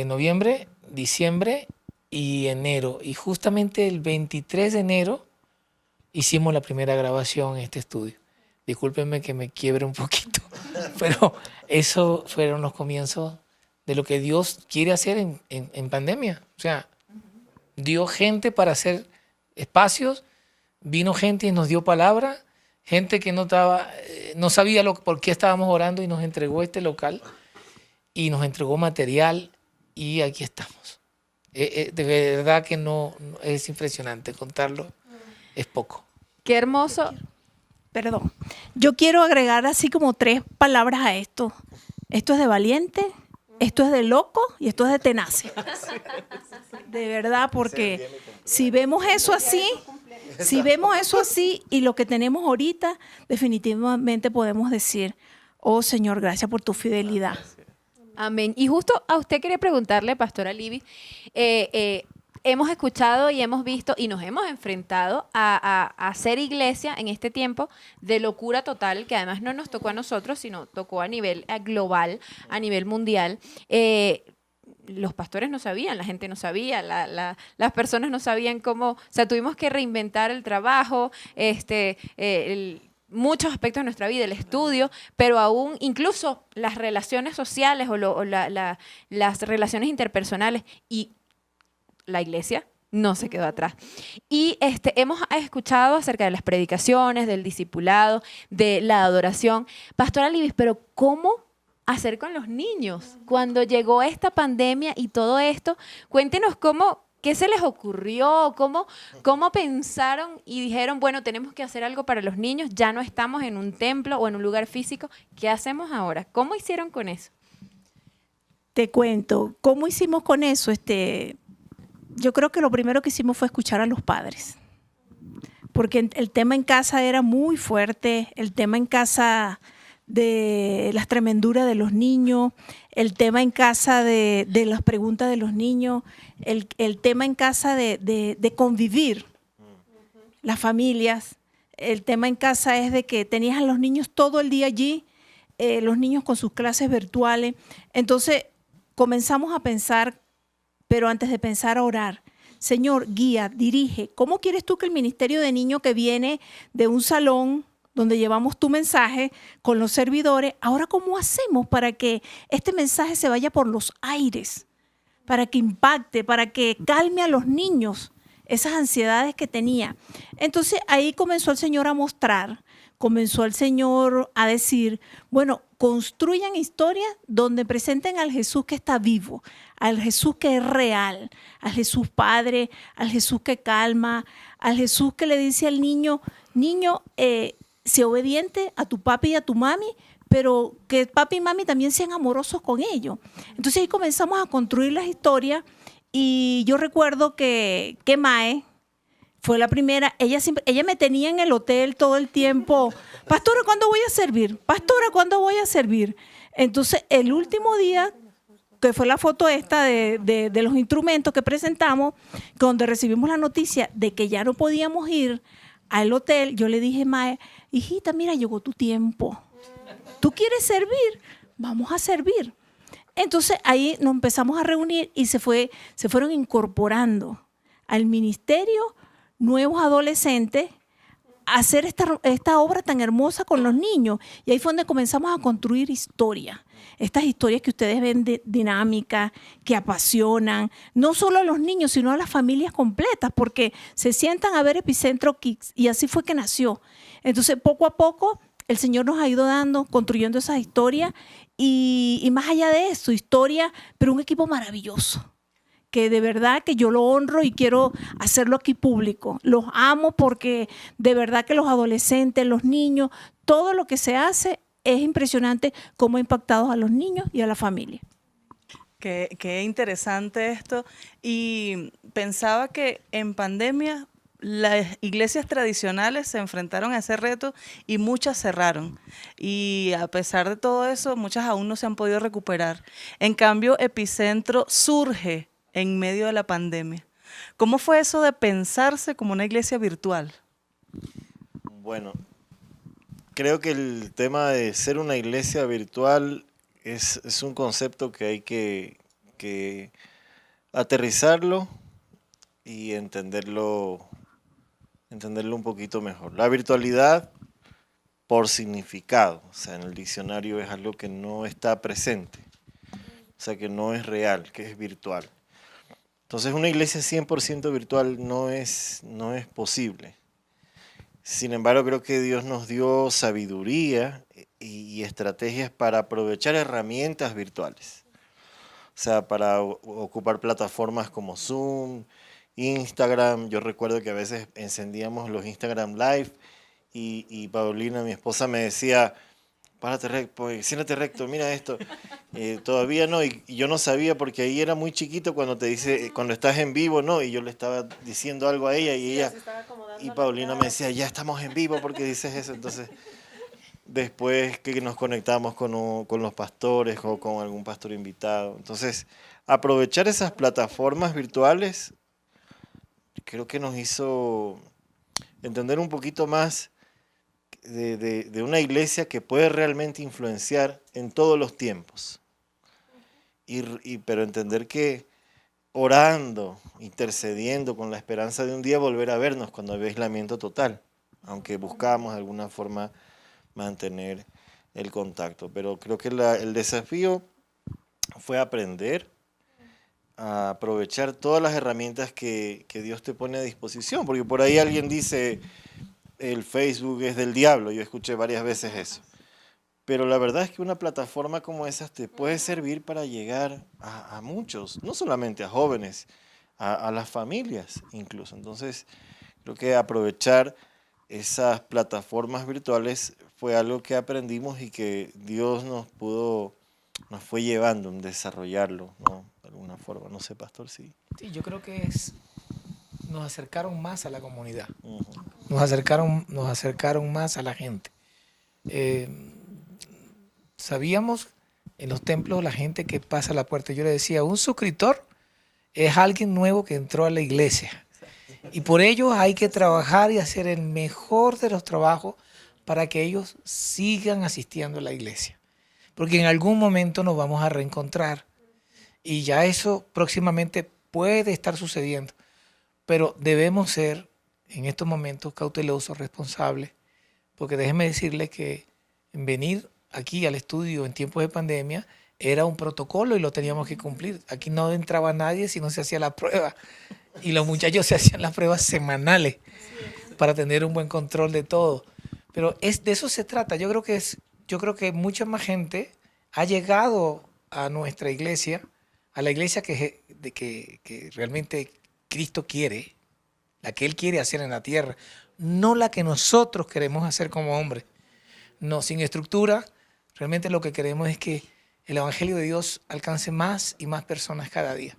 Speaker 3: Noviembre, diciembre y enero. Y justamente el 23 de enero hicimos la primera grabación en este estudio. Discúlpenme que me quiebre un poquito, pero eso fueron los comienzos de lo que Dios quiere hacer en pandemia. O sea, dio gente para hacer espacios, vino gente y nos dio palabra, gente que no sabía por qué estábamos orando y nos entregó este local y nos entregó material y aquí estamos. De verdad que no es impresionante contarlo, es poco.
Speaker 1: Qué hermoso.
Speaker 5: Perdón. Yo quiero agregar así como 3 palabras a esto. Esto es de valiente, esto es de loco y esto es de tenaces. De verdad, porque si vemos eso así y lo que tenemos ahorita, definitivamente podemos decir, oh Señor, gracias por tu fidelidad.
Speaker 1: Amén. Y justo a usted quería preguntarle, Pastora Libis, hemos escuchado y hemos visto y nos hemos enfrentado a hacer iglesia en este tiempo de locura total, que además no nos tocó a nosotros, sino tocó a nivel global, a nivel mundial. Los pastores no sabían, la gente no sabía, las personas no sabían cómo, o sea, tuvimos que reinventar el trabajo, muchos aspectos de nuestra vida, el estudio, pero aún incluso las relaciones sociales o las relaciones interpersonales, y la iglesia no se quedó atrás. Y hemos escuchado acerca de las predicaciones, del discipulado, de la adoración. Pastora Libis, pero ¿cómo hacer con los niños? Cuando llegó esta pandemia y todo esto, cuéntenos qué se les ocurrió, cómo pensaron y dijeron, bueno, tenemos que hacer algo para los niños, ya no estamos en un templo o en un lugar físico, ¿qué hacemos ahora? ¿Cómo hicieron con eso?
Speaker 5: Te cuento, ¿cómo hicimos con eso? Yo creo que lo primero que hicimos fue escuchar a los padres, porque el tema en casa era muy fuerte, el tema en casa de las tremenduras de los niños, el tema en casa de las preguntas de los niños, el tema en casa de convivir, las familias, el tema en casa es de que tenías a los niños todo el día allí, los niños con sus clases virtuales, entonces comenzamos a pensar, pero antes de pensar a orar, Señor, guía, dirige. ¿Cómo quieres tú que el ministerio de niños que viene de un salón donde llevamos tu mensaje con los servidores. Ahora, ¿cómo hacemos para que este mensaje se vaya por los aires? Para que impacte, para que calme a los niños esas ansiedades que tenía. Entonces ahí comenzó el Señor a mostrar, comenzó el Señor a decir, bueno, construyan historias donde presenten al Jesús que está vivo, al Jesús que es real, al Jesús Padre, al Jesús que calma, al Jesús que le dice al niño, sé obediente a tu papi y a tu mami, pero que papi y mami también sean amorosos con ellos. Entonces ahí comenzamos a construir las historias y yo recuerdo que Mae fue la primera, ella me tenía en el hotel todo el tiempo, pastora, ¿cuándo voy a servir? Pastora, ¿cuándo voy a servir? Entonces el último día, que fue la foto esta de los instrumentos que presentamos, donde recibimos la noticia de que ya no podíamos ir al hotel, yo le dije, Mae, hijita, mira, llegó tu tiempo. ¿Tú quieres servir? Vamos a servir. Entonces ahí nos empezamos a reunir y se fueron incorporando al ministerio nuevos adolescentes a hacer esta obra tan hermosa con los niños. Y ahí fue donde comenzamos a construir historias. Estas historias que ustedes ven dinámicas, que apasionan, no solo a los niños, sino a las familias completas, porque se sientan a ver Epicentro Kids y así fue que nació. Entonces, poco a poco, el Señor nos ha ido construyendo esas historias y más allá de eso, historia, pero un equipo maravilloso, que de verdad que yo lo honro y quiero hacerlo aquí público. Los amo porque de verdad que los adolescentes, los niños, todo lo que se hace es impresionante cómo ha impactado a los niños y a la familia.
Speaker 2: Qué interesante esto. Y pensaba que en pandemia las iglesias tradicionales se enfrentaron a ese reto y muchas cerraron. Y a pesar de todo eso, muchas aún no se han podido recuperar. En cambio, Epicentro surge en medio de la pandemia. ¿Cómo fue eso de pensarse como una iglesia virtual?
Speaker 4: Bueno, creo que el tema de ser una iglesia virtual es un concepto que hay que aterrizarlo y entenderlo un poquito mejor. La virtualidad, por significado, o sea, en el diccionario es algo que no está presente, o sea, que no es real, que es virtual. Entonces, una iglesia 100% virtual no es posible. Sin embargo, creo que Dios nos dio sabiduría y estrategias para aprovechar herramientas virtuales. O sea, para ocupar plataformas como Zoom, Instagram. Yo recuerdo que a veces encendíamos los Instagram Live y Paulina, mi esposa, me decía, párate recto, siéntate recto, mira esto. Todavía no, y yo no sabía porque ahí era muy chiquito cuando te dice, cuando estás en vivo, ¿no? Y yo le estaba diciendo algo a ella y Paulina me decía, ya estamos en vivo porque dices eso. Entonces, después que nos conectamos con los pastores o con algún pastor invitado. Entonces, aprovechar esas plataformas virtuales creo que nos hizo entender un poquito más de una iglesia que puede realmente influenciar en todos los tiempos. Pero entender que orando, intercediendo con la esperanza de un día volver a vernos cuando había aislamiento total, aunque buscábamos de alguna forma mantener el contacto. Pero creo que el desafío fue aprender a aprovechar todas las herramientas que Dios te pone a disposición, porque por ahí alguien dice, el Facebook es del diablo, yo escuché varias veces eso. Pero la verdad es que una plataforma como esa te puede servir para llegar a muchos, no solamente a jóvenes, a las familias incluso. Entonces, creo que aprovechar esas plataformas virtuales fue algo que aprendimos y que Dios nos fue llevando en desarrollarlo, ¿no? De alguna forma. No sé, pastor, sí.
Speaker 3: Sí, yo creo que nos acercaron más a la comunidad,
Speaker 4: Uh-huh.
Speaker 3: nos acercaron más a la gente. Sabíamos en los templos la gente que pasa a la puerta. Yo le decía, un suscriptor es alguien nuevo que entró a la iglesia. Y por ello hay que trabajar y hacer el mejor de los trabajos para que ellos sigan asistiendo a la iglesia. Porque en algún momento nos vamos a reencontrar. Y ya eso próximamente puede estar sucediendo. Pero debemos ser en estos momentos cautelosos, responsables, porque déjeme decirle que venir aquí al estudio en tiempos de pandemia era un protocolo y lo teníamos que cumplir. Aquí no entraba nadie si no se hacía la prueba. Y los muchachos se hacían las pruebas semanales para tener un buen control de todo. Pero de eso se trata. Yo creo que mucha más gente ha llegado a nuestra iglesia, a la iglesia que realmente Cristo quiere, la que Él quiere hacer en la tierra, no la que nosotros queremos hacer como hombres. No, sin estructura, realmente lo que queremos es que el Evangelio de Dios alcance más y más personas cada día.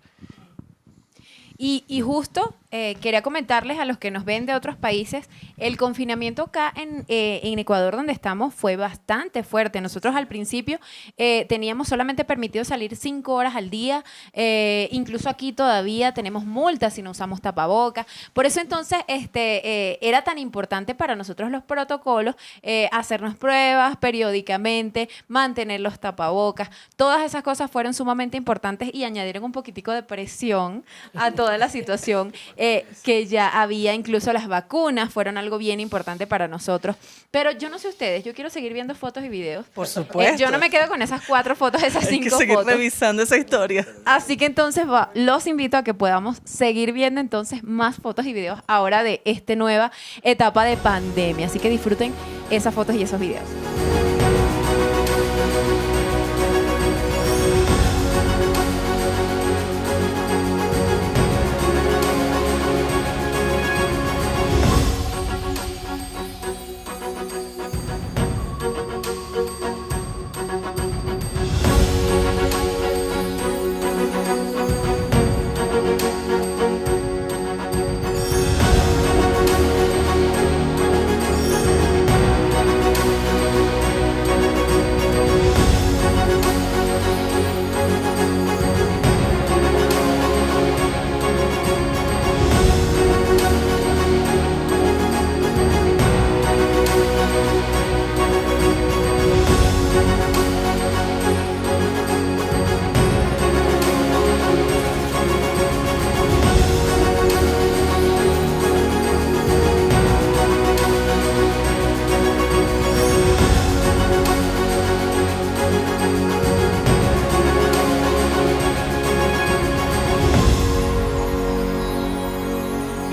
Speaker 1: Y justo quería comentarles a los que nos ven de otros países, el confinamiento acá en Ecuador, donde estamos, fue bastante fuerte. Nosotros al principio teníamos solamente permitido salir 5 horas al día, incluso aquí todavía tenemos multas si no usamos tapabocas. Por eso entonces era tan importante para nosotros los protocolos, hacernos pruebas periódicamente, mantener los tapabocas. Todas esas cosas fueron sumamente importantes y añadieron un poquitico de presión a toda la situación que ya había. Incluso las vacunas fueron algo bien importante para nosotros. Pero yo no sé ustedes, yo quiero seguir viendo fotos y videos.
Speaker 2: Por supuesto.
Speaker 1: Yo no me quedo con esas 4 fotos, esas 5 fotos.
Speaker 2: Hay que seguir revisando esa historia.
Speaker 1: Así que entonces los invito a que podamos seguir viendo entonces más fotos y videos ahora de esta nueva etapa de pandemia. Así que disfruten esas fotos y esos videos.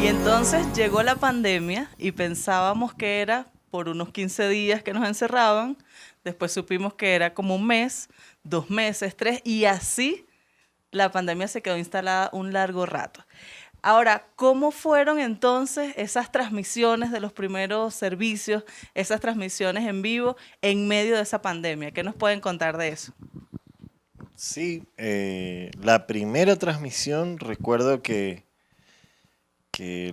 Speaker 2: Y entonces llegó la pandemia y pensábamos que era por unos 15 días que nos encerraban, después supimos que era como un mes, 2 meses, 3, y así la pandemia se quedó instalada un largo rato. Ahora, ¿cómo fueron entonces esas transmisiones de los primeros servicios, esas transmisiones en vivo en medio de esa pandemia? ¿Qué nos pueden contar de eso?
Speaker 4: Sí, la primera transmisión recuerdo que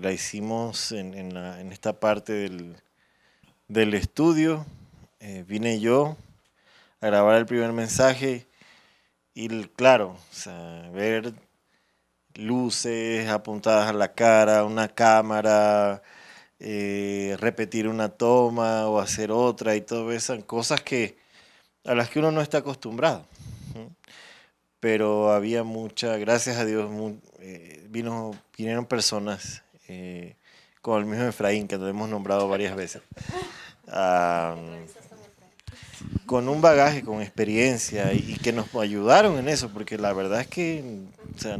Speaker 4: la hicimos en esta parte del estudio. Vine yo a grabar el primer mensaje y claro, o sea, ver luces apuntadas a la cara, una cámara, repetir una toma o hacer otra y todas esas cosas a las que uno no está acostumbrado. Pero había gracias a Dios, vinieron personas como el mismo Efraín, que lo hemos nombrado varias veces, con un bagaje, con experiencia y que nos ayudaron en eso, porque la verdad es que o sea,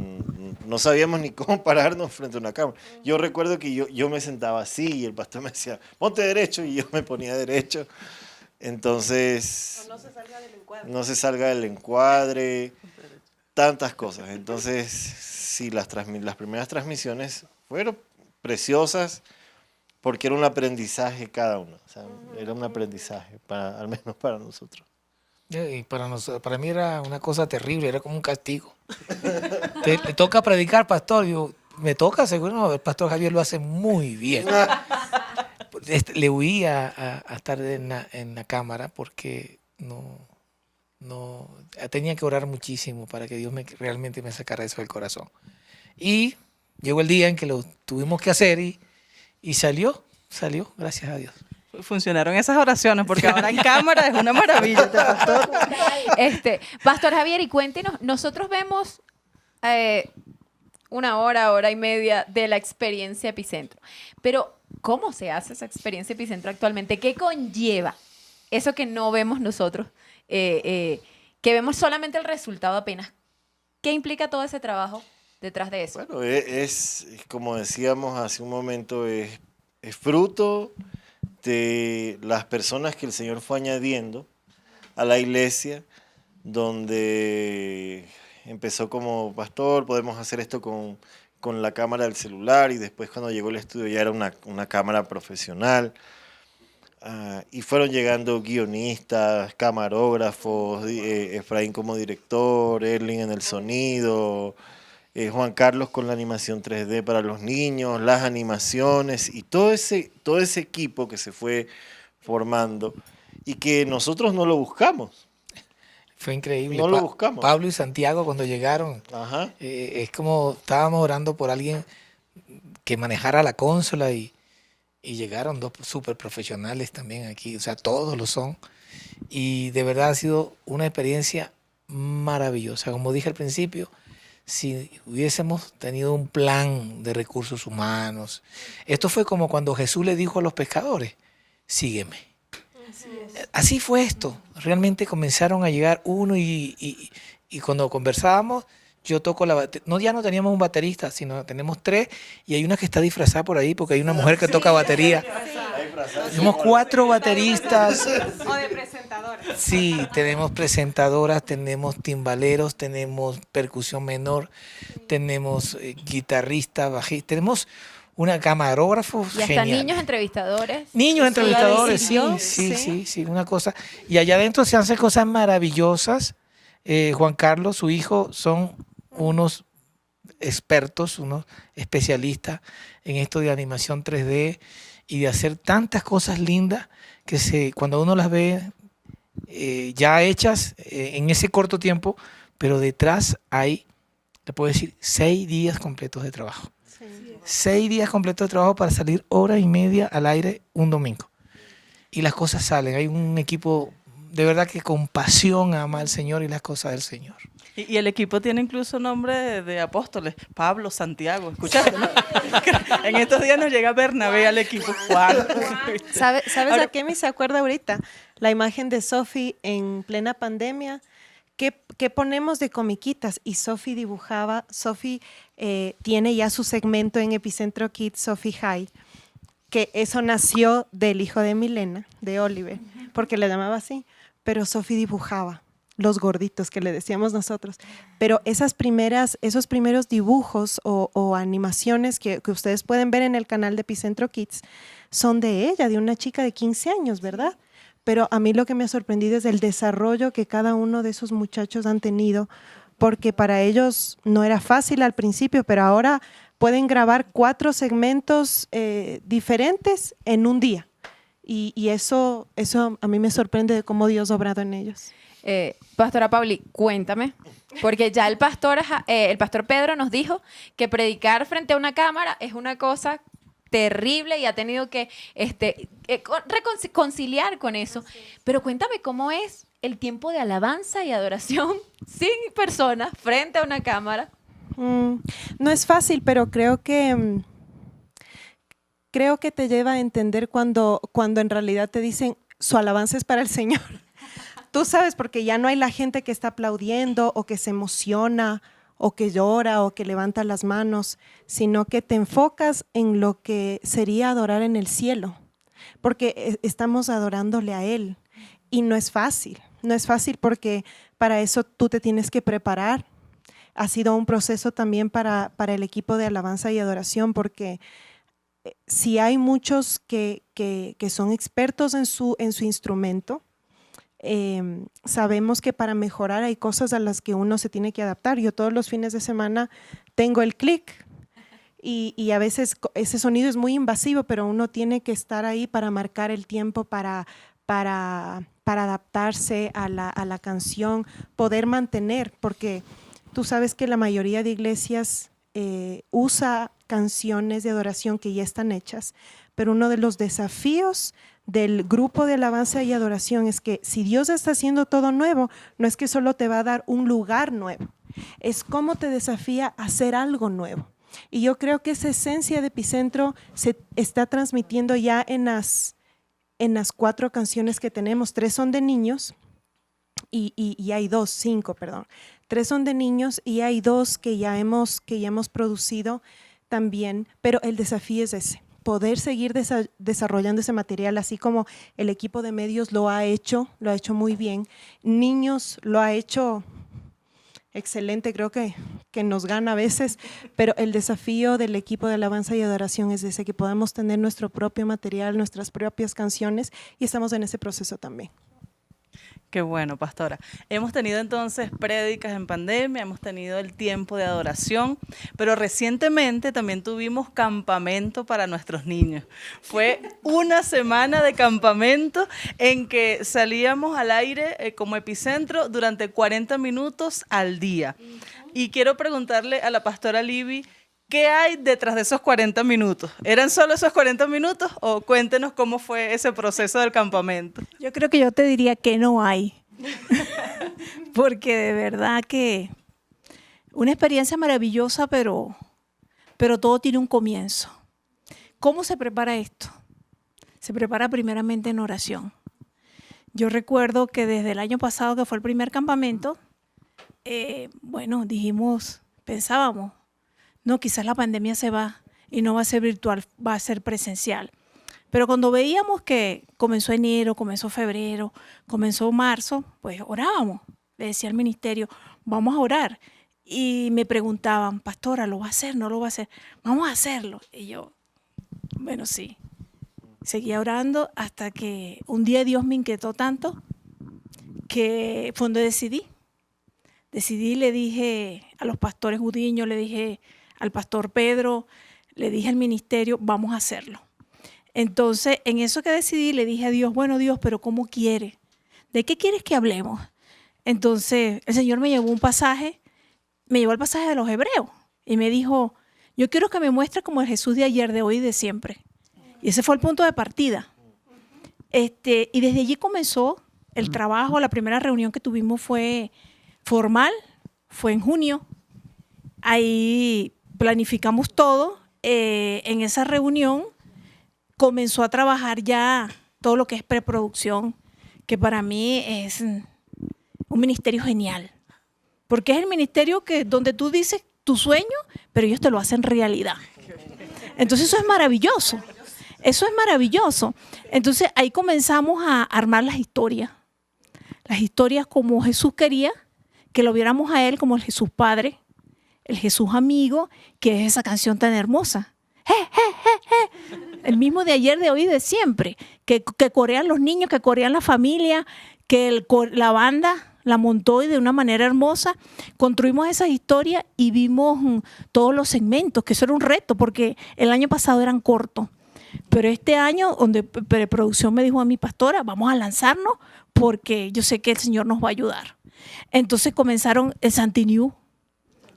Speaker 4: no sabíamos ni cómo pararnos frente a una cámara. Yo recuerdo que yo me sentaba así y el pastor me decía, ponte derecho, y yo me ponía derecho. Entonces, no se salga del encuadre, tantas cosas. Entonces, sí, las primeras transmisiones fueron preciosas porque era un aprendizaje cada uno. O sea, era un aprendizaje, al menos para nosotros.
Speaker 3: Y para mí era una cosa terrible, era como un castigo. Le toca predicar, pastor. Yo, me toca, seguro, no, el pastor Javier lo hace muy bien. Le huía a estar en la cámara porque no tenía que orar muchísimo para que Dios realmente me sacara eso del corazón. Y llegó el día en que lo tuvimos que hacer y salió, gracias a Dios.
Speaker 2: Funcionaron esas oraciones, porque ahora en cámara es una maravilla, pastor.
Speaker 1: Pastor Javier, y cuéntenos, nosotros vemos una hora, hora y media de la experiencia Epicentro. Pero, ¿cómo se hace esa experiencia Epicentro actualmente? ¿Qué conlleva eso que no vemos nosotros? Que vemos solamente el resultado apenas. ¿Qué implica todo ese trabajo detrás de eso?
Speaker 4: Bueno, es como decíamos hace un momento, es fruto de las personas que el Señor fue añadiendo a la iglesia, donde empezó como pastor, podemos hacer esto con la cámara del celular, y después cuando llegó el estudio ya era una cámara profesional. Y fueron llegando guionistas, camarógrafos, Efraín como director, Erling en el sonido, Juan Carlos con la animación 3D para los niños, las animaciones y todo ese equipo que se fue formando y que nosotros no lo buscamos.
Speaker 3: Fue increíble.
Speaker 4: No lo buscamos.
Speaker 3: Pablo y Santiago cuando llegaron,
Speaker 4: Ajá.
Speaker 3: es como estábamos orando por alguien que manejara la consola y llegaron dos súper profesionales también aquí, o sea, todos lo son. Y de verdad ha sido una experiencia maravillosa. Como dije al principio, si hubiésemos tenido un plan de recursos humanos, esto fue como cuando Jesús le dijo a los pescadores, sígueme. Así fue esto. Realmente comenzaron a llegar uno y cuando conversábamos, yo toco la batería. No, ya no teníamos un baterista, sino tenemos 3 y hay una que está disfrazada por ahí porque hay una mujer que toca batería. Tenemos 4 bateristas.
Speaker 6: O de presentadoras.
Speaker 3: Sí, tenemos presentadoras, tenemos timbaleros, tenemos percusión menor, tenemos guitarrista, bajista, tenemos una camarógrafo
Speaker 1: Y hasta
Speaker 3: genial.
Speaker 1: niños entrevistadores.
Speaker 3: Niños entrevistadores,
Speaker 6: Sí.
Speaker 3: sí, una cosa. Y allá adentro se hacen cosas maravillosas. Juan Carlos, su hijo, son unos expertos, unos especialistas en esto de animación 3D y de hacer tantas cosas lindas que cuando uno las ve ya hechas en ese corto tiempo, pero detrás hay, te puedo decir, 6 días completos de trabajo. 6 días completos de trabajo para salir hora y media al aire un domingo. Y las cosas salen. Hay un equipo de verdad que con pasión ama al Señor y las cosas del Señor.
Speaker 2: Y el equipo tiene incluso nombre de apóstoles, Pablo, Santiago, ¿escuchaste? ¿No? En estos días nos llega Bernabé al equipo, Juan.
Speaker 6: ¿Sabes
Speaker 2: Ahora-
Speaker 6: a qué me se acuerda ahorita? La imagen de Sophie en plena pandemia. ¿Qué ponemos de comiquitas? Y Sophie dibujaba. Sophie tiene ya su segmento en Epicentro Kids, Sophie High, que eso nació del hijo de Milena, de Oliver, porque le llamaba así. Pero Sophie dibujaba los gorditos que le decíamos nosotros. Pero esos primeros dibujos o animaciones que ustedes pueden ver en el canal de Epicentro Kids son de ella, de una chica de 15 años, ¿verdad? Pero a mí lo que me ha sorprendido es el desarrollo que cada uno de esos muchachos han tenido, porque para ellos no era fácil al principio, pero ahora pueden grabar 4 segmentos diferentes en un día. Y eso a mí me sorprende de cómo Dios ha obrado en ellos.
Speaker 1: Pastora Pauli, cuéntame, porque ya el pastor Pedro nos dijo que predicar frente a una cámara es una cosa terrible y ha tenido que reconciliar con eso. Pero cuéntame cómo es el tiempo de alabanza y adoración sin personas frente a una cámara.
Speaker 6: No es fácil, pero creo que te lleva a entender cuando en realidad te dicen su alabanza es para el Señor. Tú sabes, porque ya no hay la gente que está aplaudiendo o que se emociona o que llora o que levanta las manos, sino que te enfocas en lo que sería adorar en el cielo, porque estamos adorándole a Él. Y no es fácil porque para eso tú te tienes que preparar. Ha sido un proceso también para el equipo de alabanza y adoración, porque si hay muchos que son expertos en su instrumento, sabemos que para mejorar hay cosas a las que uno se tiene que adaptar. Yo todos los fines de semana tengo el clic y a veces ese sonido es muy invasivo, pero uno tiene que estar ahí para marcar el tiempo, para adaptarse a la canción, poder mantener, porque tú sabes que la mayoría de iglesias usa canciones de adoración que ya están hechas, pero uno de los desafíos del grupo de alabanza y adoración es que si Dios está haciendo todo nuevo, no es que solo te va a dar un lugar nuevo, es cómo te desafía a hacer algo nuevo. Y yo creo que esa esencia de Epicentro se está transmitiendo ya en las 4 canciones que tenemos. 3 son de niños y hay 5, perdón. 3 son de niños y hay 2 que ya hemos producido también, pero el desafío es ese, poder seguir desarrollando ese material, así como el equipo de medios lo ha hecho muy bien. Niños lo ha hecho excelente, creo que nos gana a veces, pero el desafío del equipo de alabanza y adoración es ese, que podamos tener nuestro propio material, nuestras propias canciones, y estamos en ese proceso también.
Speaker 2: Qué bueno, pastora. Hemos tenido entonces prédicas en pandemia, hemos tenido el tiempo de adoración, pero recientemente también tuvimos campamento para nuestros niños. Fue una semana de campamento en que salíamos al aire como Epicentro durante 40 minutos al día. Y quiero preguntarle a la pastora Libby, ¿qué hay detrás de esos 40 minutos? ¿Eran solo esos 40 minutos o cuéntenos cómo fue ese proceso del campamento?
Speaker 5: Yo creo que yo te diría que no hay, porque de verdad que una experiencia maravillosa, pero todo tiene un comienzo. ¿Cómo se prepara esto? Se prepara primeramente en oración. Yo recuerdo que desde el año pasado, que fue el primer campamento, pensábamos, no, quizás la pandemia se va y no va a ser virtual, va a ser presencial. Pero cuando veíamos que comenzó enero, comenzó febrero, comenzó marzo, pues orábamos. Le decía al ministerio, vamos a orar. Y me preguntaban, pastora, ¿lo va a hacer? ¿No lo va a hacer? Vamos a hacerlo. Y yo, bueno, sí. Seguía orando hasta que un día Dios me inquietó tanto que fue donde decidí. Le dije a los pastores Gudiño, le dije al pastor Pedro, le dije al ministerio, vamos a hacerlo. Entonces, en eso que decidí, le dije a Dios, bueno, Dios, pero ¿cómo quieres? ¿De qué quieres que hablemos? Entonces, el Señor me llevó al pasaje de los Hebreos y me dijo, yo quiero que me muestres como el Jesús de ayer, de hoy y de siempre. Y ese fue el punto de partida. Y desde allí comenzó el trabajo. La primera reunión que tuvimos fue formal, fue en junio. Ahí planificamos todo. En esa reunión comenzó a trabajar ya todo lo que es preproducción, que para mí es un ministerio genial. Porque es el ministerio donde tú dices tu sueño, pero ellos te lo hacen realidad. Entonces eso es maravilloso. Eso es maravilloso. Entonces ahí comenzamos a armar las historias como Jesús quería, que lo viéramos a Él como el Jesús Padre, el Jesús amigo, que es esa canción tan hermosa. El mismo de ayer, de hoy y de siempre, que corean los niños, que corean la familia, que la banda la montó y de una manera hermosa. Construimos esas historias y vimos todos los segmentos, que eso era un reto, porque el año pasado eran cortos. Pero este año, donde preproducción me dijo a mi pastora, vamos a lanzarnos porque yo sé que el Señor nos va a ayudar. Entonces comenzaron el Santinew,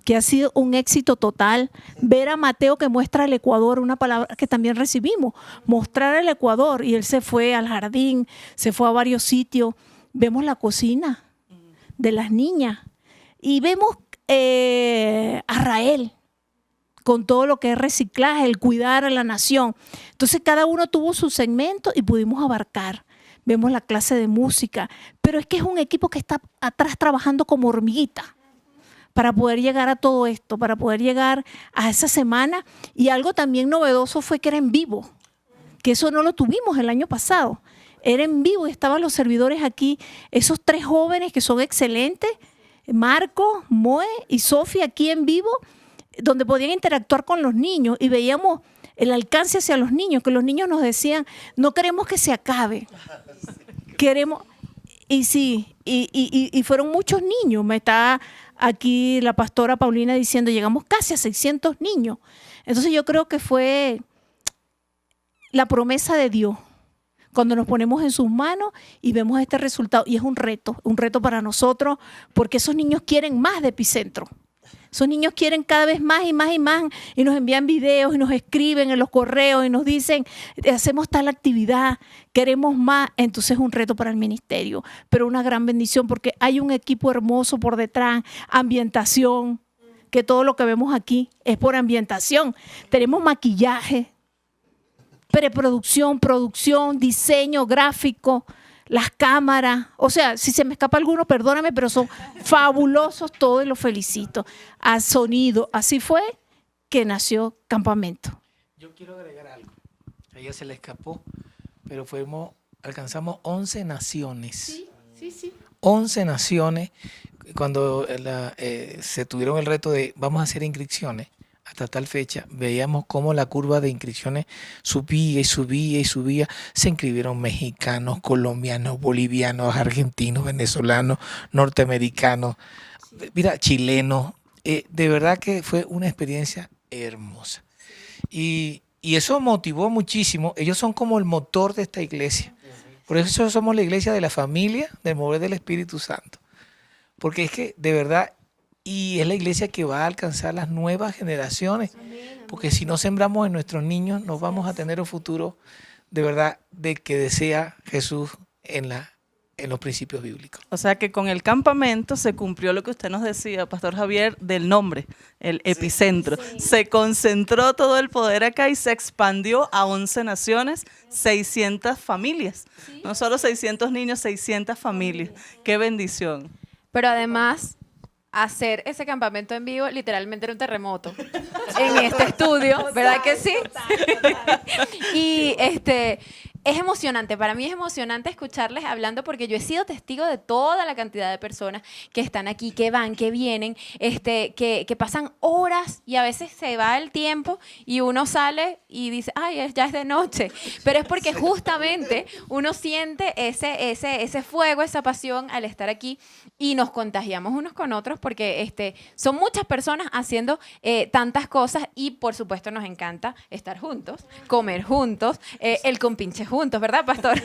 Speaker 5: que ha sido un éxito total. Ver a Mateo que muestra el Ecuador, una palabra que también recibimos, mostrar el Ecuador. Y él se fue al jardín, se fue a varios sitios. Vemos la cocina de las niñas y vemos a Rael con todo lo que es reciclaje, el cuidar a la nación. Entonces cada uno tuvo su segmento y pudimos abarcar. Vemos la clase de música, pero es que es un equipo que está atrás trabajando como hormiguita para poder llegar a todo esto, para poder llegar a esa semana. Y algo también novedoso fue que era en vivo, que eso no lo tuvimos el año pasado. Era en vivo y estaban los servidores aquí, esos 3 jóvenes que son excelentes, Marco, Moe y Sofía, aquí en vivo, donde podían interactuar con los niños y veíamos el alcance hacia los niños, que los niños nos decían, no queremos que se acabe, queremos, y sí, y fueron muchos niños. Me está aquí la pastora Paulina diciendo, llegamos casi a 600 niños. Entonces yo creo que fue la promesa de Dios, cuando nos ponemos en sus manos y vemos este resultado, y es un reto para nosotros, porque esos niños quieren más de Epicentro. Esos niños quieren cada vez más y más y más y nos envían videos y nos escriben en los correos y nos dicen, hacemos tal actividad, queremos más. Entonces es un reto para el ministerio, pero una gran bendición porque hay un equipo hermoso por detrás, ambientación, que todo lo que vemos aquí es por ambientación. Tenemos maquillaje, preproducción, producción, diseño gráfico, las cámaras. O sea, si se me escapa alguno, perdóname, pero son fabulosos todos y los felicito. A sonido, así fue que nació Campamento.
Speaker 3: Yo quiero agregar algo. A ella se le escapó, pero alcanzamos 11 naciones.
Speaker 5: Sí.
Speaker 3: 11 naciones. Cuando se tuvieron el reto de vamos a hacer inscripciones, hasta tal fecha, veíamos cómo la curva de inscripciones subía y subía y subía. Se inscribieron mexicanos, colombianos, bolivianos, argentinos, venezolanos, norteamericanos, mira, chilenos. De verdad que fue una experiencia hermosa. Y eso motivó muchísimo. Ellos son como el motor de esta iglesia. Por eso somos la iglesia de la familia, del mover del Espíritu Santo. Porque es que, de verdad, y es la iglesia que va a alcanzar las nuevas generaciones. Porque si no sembramos en nuestros niños, no vamos a tener un futuro, de verdad, de que desea Jesús en los principios bíblicos.
Speaker 2: O sea que con el campamento se cumplió lo que usted nos decía, Pastor Javier, del nombre, el epicentro. Se concentró todo el poder acá y se expandió a 11 naciones, 600 familias. No solo 600 niños, 600 familias. ¡Qué bendición!
Speaker 1: Pero además, hacer ese campamento en vivo literalmente era un terremoto en este estudio, ¿verdad que sí? Y es emocionante, para mí es emocionante escucharles hablando porque yo he sido testigo de toda la cantidad de personas que están aquí, que van, que vienen, que pasan horas y a veces se va el tiempo y uno sale y dice, ay, ya es de noche. Pero es porque justamente uno siente ese fuego, esa pasión al estar aquí y nos contagiamos unos con otros porque son muchas personas haciendo tantas cosas y por supuesto nos encanta estar juntos, comer juntos, el compinche juntos, ¿verdad, pastor?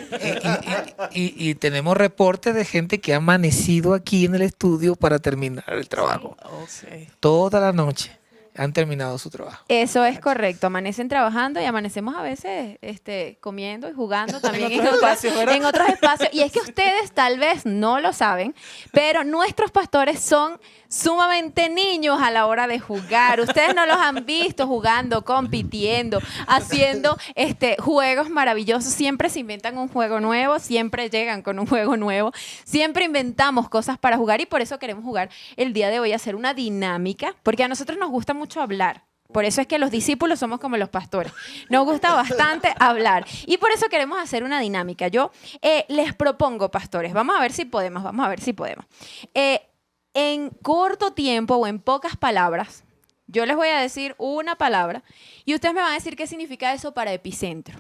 Speaker 3: Y tenemos reportes de gente que ha amanecido aquí en el estudio para terminar el trabajo.
Speaker 2: Okay.
Speaker 3: Toda la noche han terminado su trabajo.
Speaker 1: Eso es correcto. Amanecen trabajando y amanecemos a veces comiendo y jugando también en otros espacios. Y es que ustedes tal vez no lo saben, pero nuestros pastores son sumamente niños a la hora de jugar. Ustedes no los han visto jugando, compitiendo, haciendo juegos maravillosos. Siempre se inventan un juego nuevo, siempre llegan con un juego nuevo, siempre inventamos cosas para jugar y por eso queremos jugar el día de hoy, hacer una dinámica, porque a nosotros nos gusta mucho hablar. Por eso es que los discípulos somos como los pastores. Nos gusta bastante hablar. Y por eso queremos hacer una dinámica. Yo les propongo, pastores, vamos a ver si podemos. En corto tiempo o en pocas palabras, yo les voy a decir una palabra y ustedes me van a decir qué significa eso para Epicentro.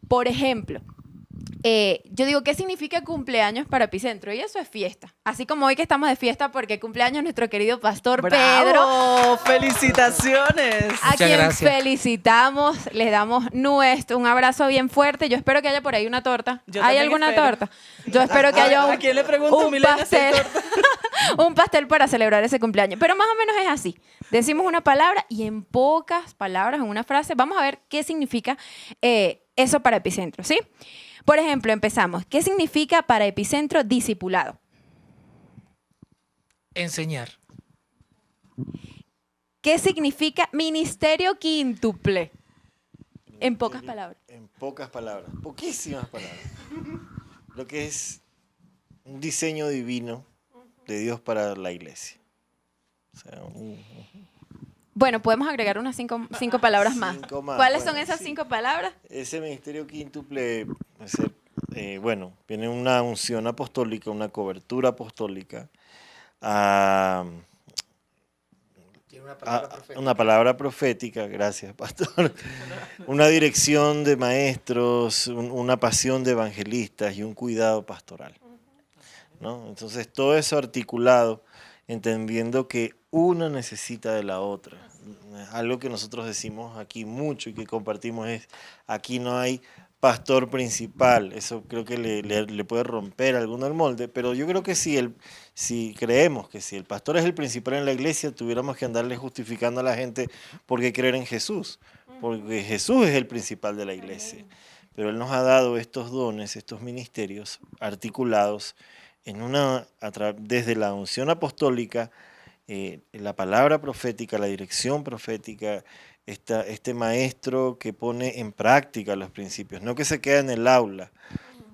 Speaker 1: Por ejemplo, yo digo, ¿qué significa cumpleaños para Epicentro? Y eso es fiesta. Así como hoy que estamos de fiesta porque cumpleaños nuestro querido pastor
Speaker 2: ¡Bravo!
Speaker 1: Pedro.
Speaker 2: ¡Felicitaciones!
Speaker 1: A
Speaker 3: Muchas
Speaker 1: quien
Speaker 3: gracias.
Speaker 1: felicitamos, les damos un abrazo bien fuerte. Yo espero que haya por ahí una torta.
Speaker 2: Yo
Speaker 1: ¿Hay
Speaker 2: también
Speaker 1: alguna
Speaker 2: espero.
Speaker 1: torta? Yo espero que haya
Speaker 2: ¿A quién le pregunto,
Speaker 1: un
Speaker 2: Milena, si hay
Speaker 1: pastel. Un pastel para celebrar ese cumpleaños. Pero más o menos es así. Decimos una palabra y en pocas palabras, en una frase, vamos a ver qué significa eso para Epicentro, ¿sí? Por ejemplo, empezamos. ¿Qué significa para Epicentro discipulado?
Speaker 3: Enseñar.
Speaker 1: ¿Qué significa ministerio quíntuple? En pocas palabras.
Speaker 4: En pocas palabras, poquísimas palabras. Lo que es un diseño divino de Dios para la iglesia. O sea,
Speaker 1: Bueno, podemos agregar unas cinco palabras más.
Speaker 4: 5 más.
Speaker 1: ¿Cuáles
Speaker 4: Bueno,
Speaker 1: son esas
Speaker 4: sí.
Speaker 1: 5 palabras?
Speaker 4: Ese ministerio quíntuple, tiene una unción apostólica, una cobertura apostólica,
Speaker 3: Tiene una palabra profética.
Speaker 4: una palabra profética, gracias, pastor, una dirección de maestros, una pasión de evangelistas y un cuidado pastoral, ¿no? Entonces, todo eso articulado, entendiendo que una necesita de la otra. Algo que nosotros decimos aquí mucho y que compartimos es, aquí no hay pastor principal. Eso creo que le puede romper a alguno el molde, pero yo creo que si creemos que si el pastor es el principal en la iglesia, tuviéramos que andarle justificando a la gente por qué creer en Jesús, porque Jesús es el principal de la iglesia. Pero Él nos ha dado estos dones, estos ministerios articulados desde la unción apostólica, la palabra profética, la dirección profética, este maestro que pone en práctica los principios, no que se queda en el aula,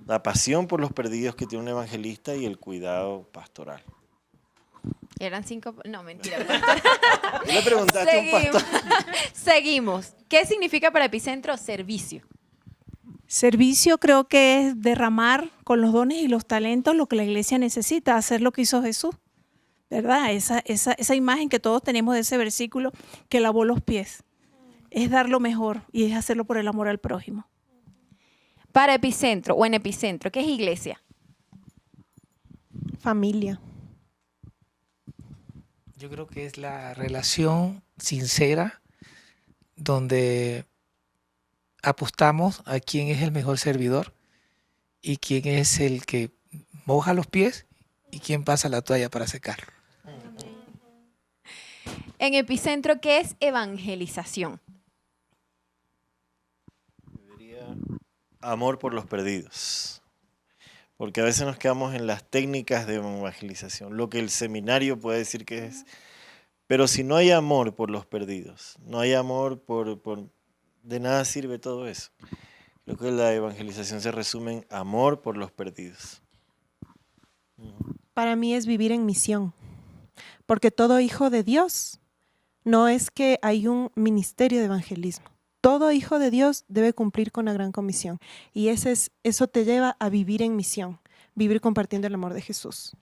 Speaker 4: la pasión por los perdidos que tiene un evangelista y el cuidado pastoral.
Speaker 1: Eran 5, no, mentira.
Speaker 4: Tú le preguntaste a un pastor.
Speaker 1: Seguimos. ¿Qué significa para Epicentro servicio?
Speaker 5: Servicio creo que es derramar con los dones y los talentos lo que la iglesia necesita, hacer lo que hizo Jesús, ¿verdad? Esa imagen que todos tenemos de ese versículo que lavó los pies. Es dar lo mejor y es hacerlo por el amor al prójimo.
Speaker 1: Para Epicentro o en Epicentro, ¿qué es iglesia?
Speaker 6: Familia.
Speaker 3: Yo creo que es la relación sincera donde apostamos a quién es el mejor servidor y quién es el que moja los pies y quién pasa la toalla para secarlo.
Speaker 1: En Epicentro, ¿qué es evangelización?
Speaker 4: Amor por los perdidos. Porque a veces nos quedamos en las técnicas de evangelización, lo que el seminario puede decir que es. Pero si no hay amor por los perdidos, no hay amor de nada sirve todo eso. Creo que la evangelización se resume en amor por los perdidos.
Speaker 6: Para mí es vivir en misión, porque todo hijo de Dios no es que hay un ministerio de evangelismo. Todo hijo de Dios debe cumplir con la gran comisión y eso te lleva a vivir en misión, vivir compartiendo el amor de Jesús.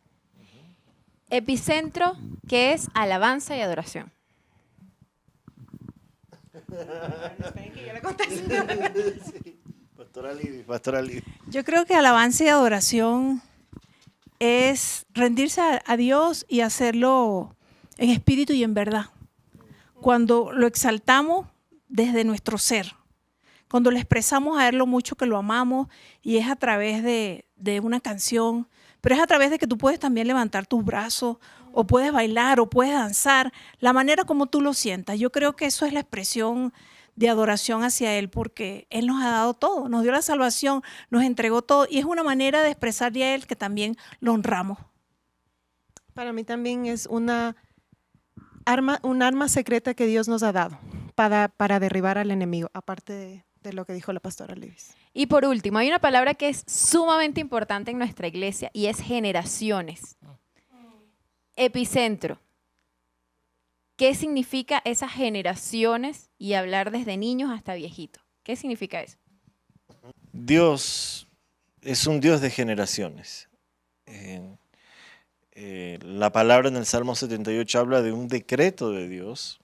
Speaker 1: Epicentro, ¿qué es alabanza y adoración?
Speaker 4: Sí. Pastora Lidia.
Speaker 5: Yo creo que alabanza y adoración es rendirse a Dios y hacerlo en espíritu y en verdad. Cuando lo exaltamos desde nuestro ser, cuando le expresamos a Él lo mucho que lo amamos y es a través de una canción, pero es a través de que tú puedes también levantar tus brazos o puedes bailar o puedes danzar, la manera como tú lo sientas. Yo creo que eso es la expresión de adoración hacia Él porque Él nos ha dado todo, nos dio la salvación, nos entregó todo y es una manera de expresarle a Él que también lo honramos.
Speaker 6: Para mí también es un arma secreta que Dios nos ha dado para derribar al enemigo, aparte de lo que dijo la pastora Levis.
Speaker 1: Y por último, hay una palabra que es sumamente importante en nuestra iglesia y es generaciones. Epicentro. ¿Qué significa esas generaciones y hablar desde niños hasta viejitos? ¿Qué significa eso?
Speaker 4: Dios es un Dios de generaciones. La palabra en el Salmo 78 habla de un decreto de Dios,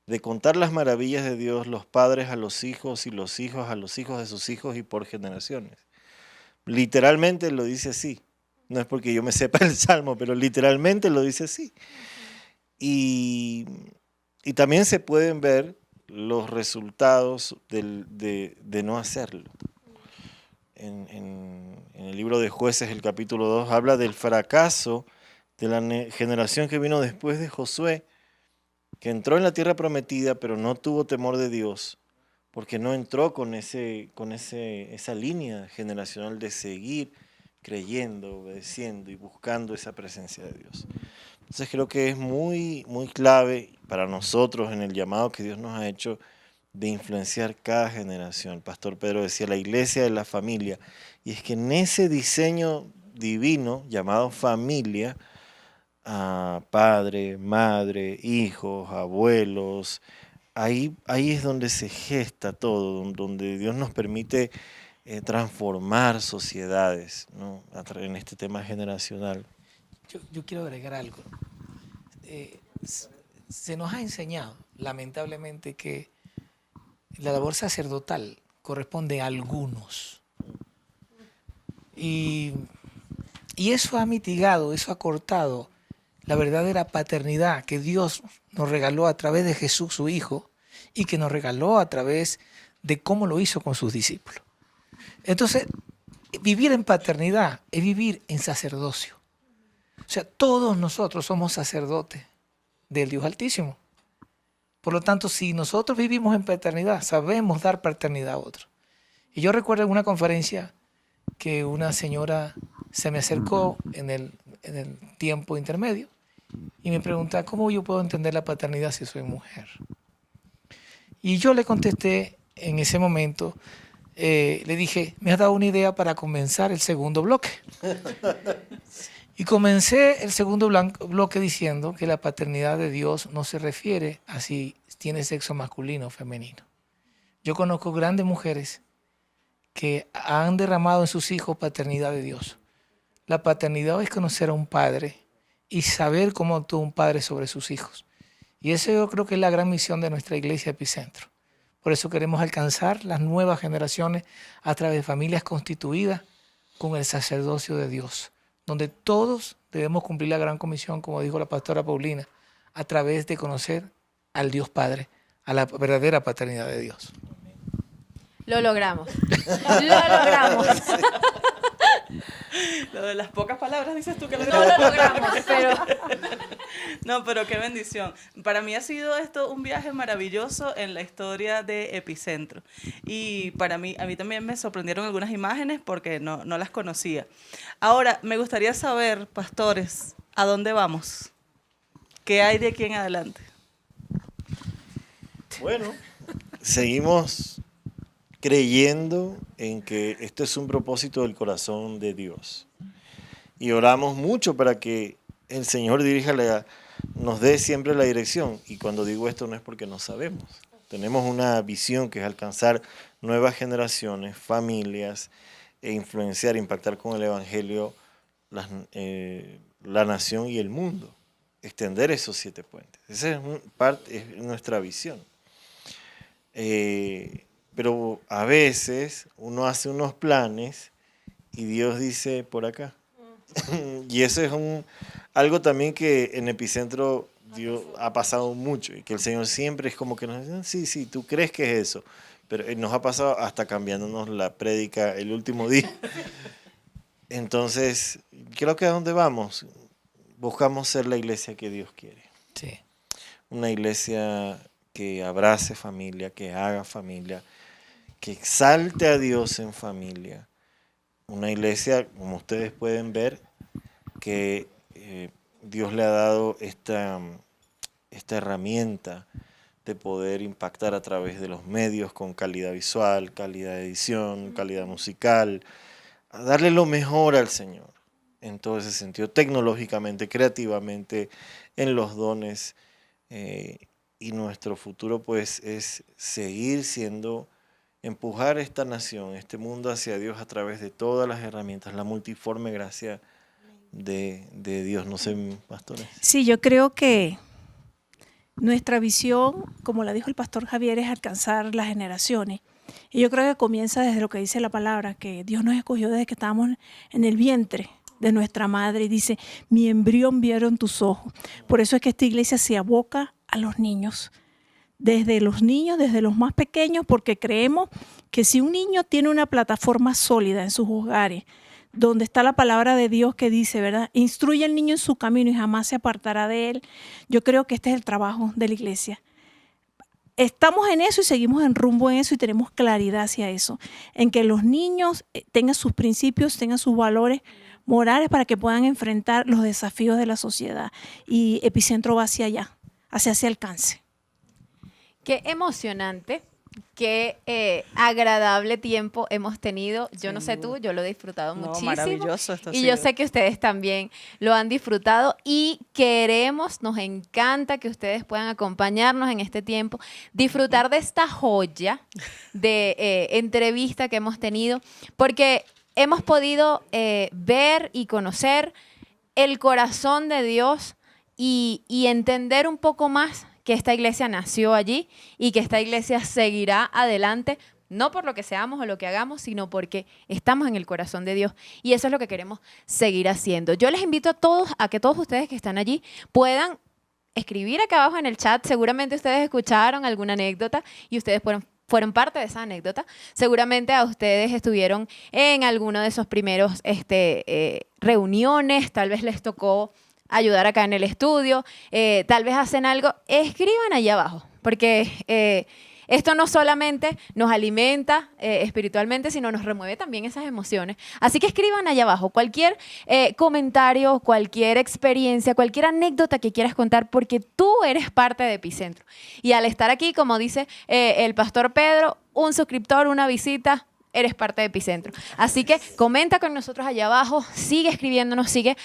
Speaker 4: de contar las maravillas de Dios, los padres a los hijos y los hijos a los hijos de sus hijos y por generaciones. Literalmente lo dice así. No es porque yo me sepa el Salmo, pero literalmente lo dice así. Y también se pueden ver los resultados de no hacerlo. En el libro de Jueces, el capítulo 2, habla del fracaso de la generación que vino después de Josué, que entró en la tierra prometida, pero no tuvo temor de Dios, porque no entró con esa línea generacional de seguir creyendo, obedeciendo y buscando esa presencia de Dios. Entonces creo que es muy, muy clave para nosotros en el llamado que Dios nos ha hecho de influenciar cada generación. El pastor Pedro decía, la iglesia es la familia. Y es que en ese diseño divino llamado familia, padre, madre, hijos, abuelos, ahí es donde se gesta todo, donde Dios nos permite transformar sociedades, ¿no? En este tema generacional.
Speaker 3: Yo quiero agregar algo. Se nos ha enseñado, lamentablemente, que la labor sacerdotal corresponde a algunos. Y eso ha mitigado, eso ha cortado la verdadera paternidad que Dios nos regaló a través de Jesús, su Hijo, y que nos regaló a través de cómo lo hizo con sus discípulos. Entonces, vivir en paternidad es vivir en sacerdocio. O sea, todos nosotros somos sacerdotes del Dios Altísimo. Por lo tanto, si nosotros vivimos en paternidad, sabemos dar paternidad a otros. Y yo recuerdo en una conferencia que una señora se me acercó en el tiempo intermedio y me pregunta, ¿cómo yo puedo entender la paternidad si soy mujer? Y yo le contesté en ese momento, le dije, me has dado una idea para comenzar el segundo bloque. Y comencé el segundo bloque diciendo que la paternidad de Dios no se refiere a si tiene sexo masculino o femenino. Yo conozco grandes mujeres que han derramado en sus hijos paternidad de Dios. La paternidad es conocer a un padre y saber cómo actúa un padre sobre sus hijos. Y eso yo creo que es la gran misión de nuestra iglesia Epicentro. Por eso queremos alcanzar las nuevas generaciones a través de familias constituidas con el sacerdocio de Dios, donde todos debemos cumplir la gran comisión, como dijo la pastora Paulina, a través de conocer al Dios Padre, a la verdadera paternidad de Dios.
Speaker 1: Lo logramos. Lo logramos.
Speaker 2: Lo de las pocas palabras dices tú que lo
Speaker 1: No lo logramos, pero...
Speaker 2: No, pero qué bendición. Para mí ha sido esto un viaje maravilloso en la historia de Epicentro. Y a mí también me sorprendieron algunas imágenes porque no las conocía. Ahora, me gustaría saber, pastores, ¿a dónde vamos? ¿Qué hay de aquí en adelante?
Speaker 4: Bueno, seguimos creyendo en que esto es un propósito del corazón de Dios. Y oramos mucho para que el Señor nos dé siempre la dirección. Y cuando digo esto no es porque no sabemos. Tenemos una visión que es alcanzar nuevas generaciones, familias, e influenciar, impactar con el Evangelio la nación y el mundo. Extender esos 7 puentes. Esa es nuestra visión. Pero a veces uno hace unos planes y Dios dice por acá. Y eso es algo también que en Epicentro Dios ha pasado mucho y que el Señor siempre es como que nos dice, sí, tú crees que es eso, pero nos ha pasado hasta cambiándonos la prédica el último día. Entonces, creo que a dónde vamos, buscamos ser la iglesia que Dios quiere.
Speaker 3: Sí.
Speaker 4: Una iglesia que abrace familia, que haga familia, que exalte a Dios en familia. Una iglesia, como ustedes pueden ver, que Dios le ha dado esta herramienta de poder impactar a través de los medios con calidad visual, calidad de edición, calidad musical, a darle lo mejor al Señor en todo ese sentido, tecnológicamente, creativamente, en los dones. Y nuestro futuro pues es seguir empujar esta nación, este mundo hacia Dios a través de todas las herramientas, la multiforme gracia de Dios. No sé, pastores.
Speaker 5: Sí, yo creo que nuestra visión, como la dijo el pastor Javier, es alcanzar las generaciones. Y yo creo que comienza desde lo que dice la palabra, que Dios nos escogió desde que estábamos en el vientre de nuestra madre. Y dice, mi embrión vieron tus ojos. Por eso es que esta iglesia se aboca a los niños, desde los más pequeños, porque creemos que si un niño tiene una plataforma sólida en sus hogares, donde está la palabra de Dios que dice, ¿verdad? Instruye al niño en su camino y jamás se apartará de él. Yo creo que este es el trabajo de la iglesia. Estamos en eso y seguimos en rumbo en eso y tenemos claridad hacia eso, en que los niños tengan sus principios, tengan sus valores morales para que puedan enfrentar los desafíos de la sociedad. Y Epicentro va hacia allá, hacia ese alcance.
Speaker 1: Qué emocionante, qué agradable tiempo hemos tenido. Yo no sé tú, yo lo he disfrutado muchísimo.
Speaker 2: Maravilloso esto ha
Speaker 1: y
Speaker 2: sido.
Speaker 1: yo sé que ustedes también lo han disfrutado y nos encanta que ustedes puedan acompañarnos en este tiempo, disfrutar de esta joya de entrevista que hemos tenido, porque hemos podido ver y conocer el corazón de Dios y entender un poco más que esta iglesia nació allí y que esta iglesia seguirá adelante, no por lo que seamos o lo que hagamos, sino porque estamos en el corazón de Dios y eso es lo que queremos seguir haciendo. Yo les invito a que todos ustedes que están allí puedan escribir acá abajo en el chat. Seguramente ustedes escucharon alguna anécdota y ustedes fueron parte de esa anécdota. Seguramente a ustedes estuvieron en alguno de esos primeros reuniones, tal vez les tocó ayudar acá en el estudio, tal vez hacen algo, escriban allá abajo, porque esto no solamente nos alimenta espiritualmente, sino nos remueve también esas emociones. Así que escriban allá abajo cualquier comentario, cualquier experiencia, cualquier anécdota que quieras contar, porque tú eres parte de Epicentro. Y al estar aquí, como dice el pastor Pedro, un suscriptor, una visita, eres parte de Epicentro. Así que comenta con nosotros allá abajo, sigue escribiéndonos, sigue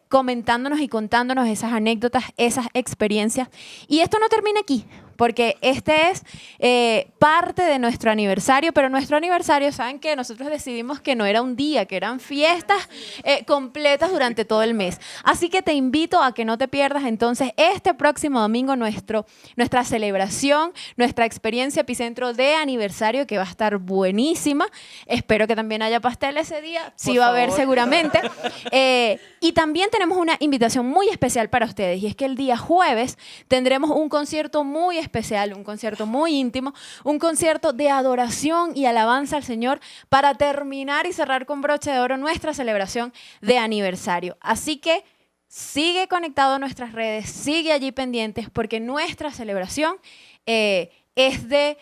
Speaker 1: comentándonos y contándonos esas anécdotas, esas experiencias. Y esto no termina aquí, porque este es parte de nuestro aniversario, pero nuestro aniversario, saben que nosotros decidimos que no era un día, que eran fiestas completas durante todo el mes. Así que te invito a que no te pierdas entonces este próximo domingo nuestra celebración, nuestra experiencia Epicentro de aniversario, que va a estar buenísima. Espero que también haya pastel ese día, sí va a haber seguramente. Y también tenemos una invitación muy especial para ustedes, y es que el día jueves tendremos un concierto muy especial, un concierto muy íntimo, un concierto de adoración y alabanza al Señor para terminar y cerrar con broche de oro nuestra celebración de aniversario. Así que sigue conectado a nuestras redes, sigue allí pendientes, porque nuestra celebración es de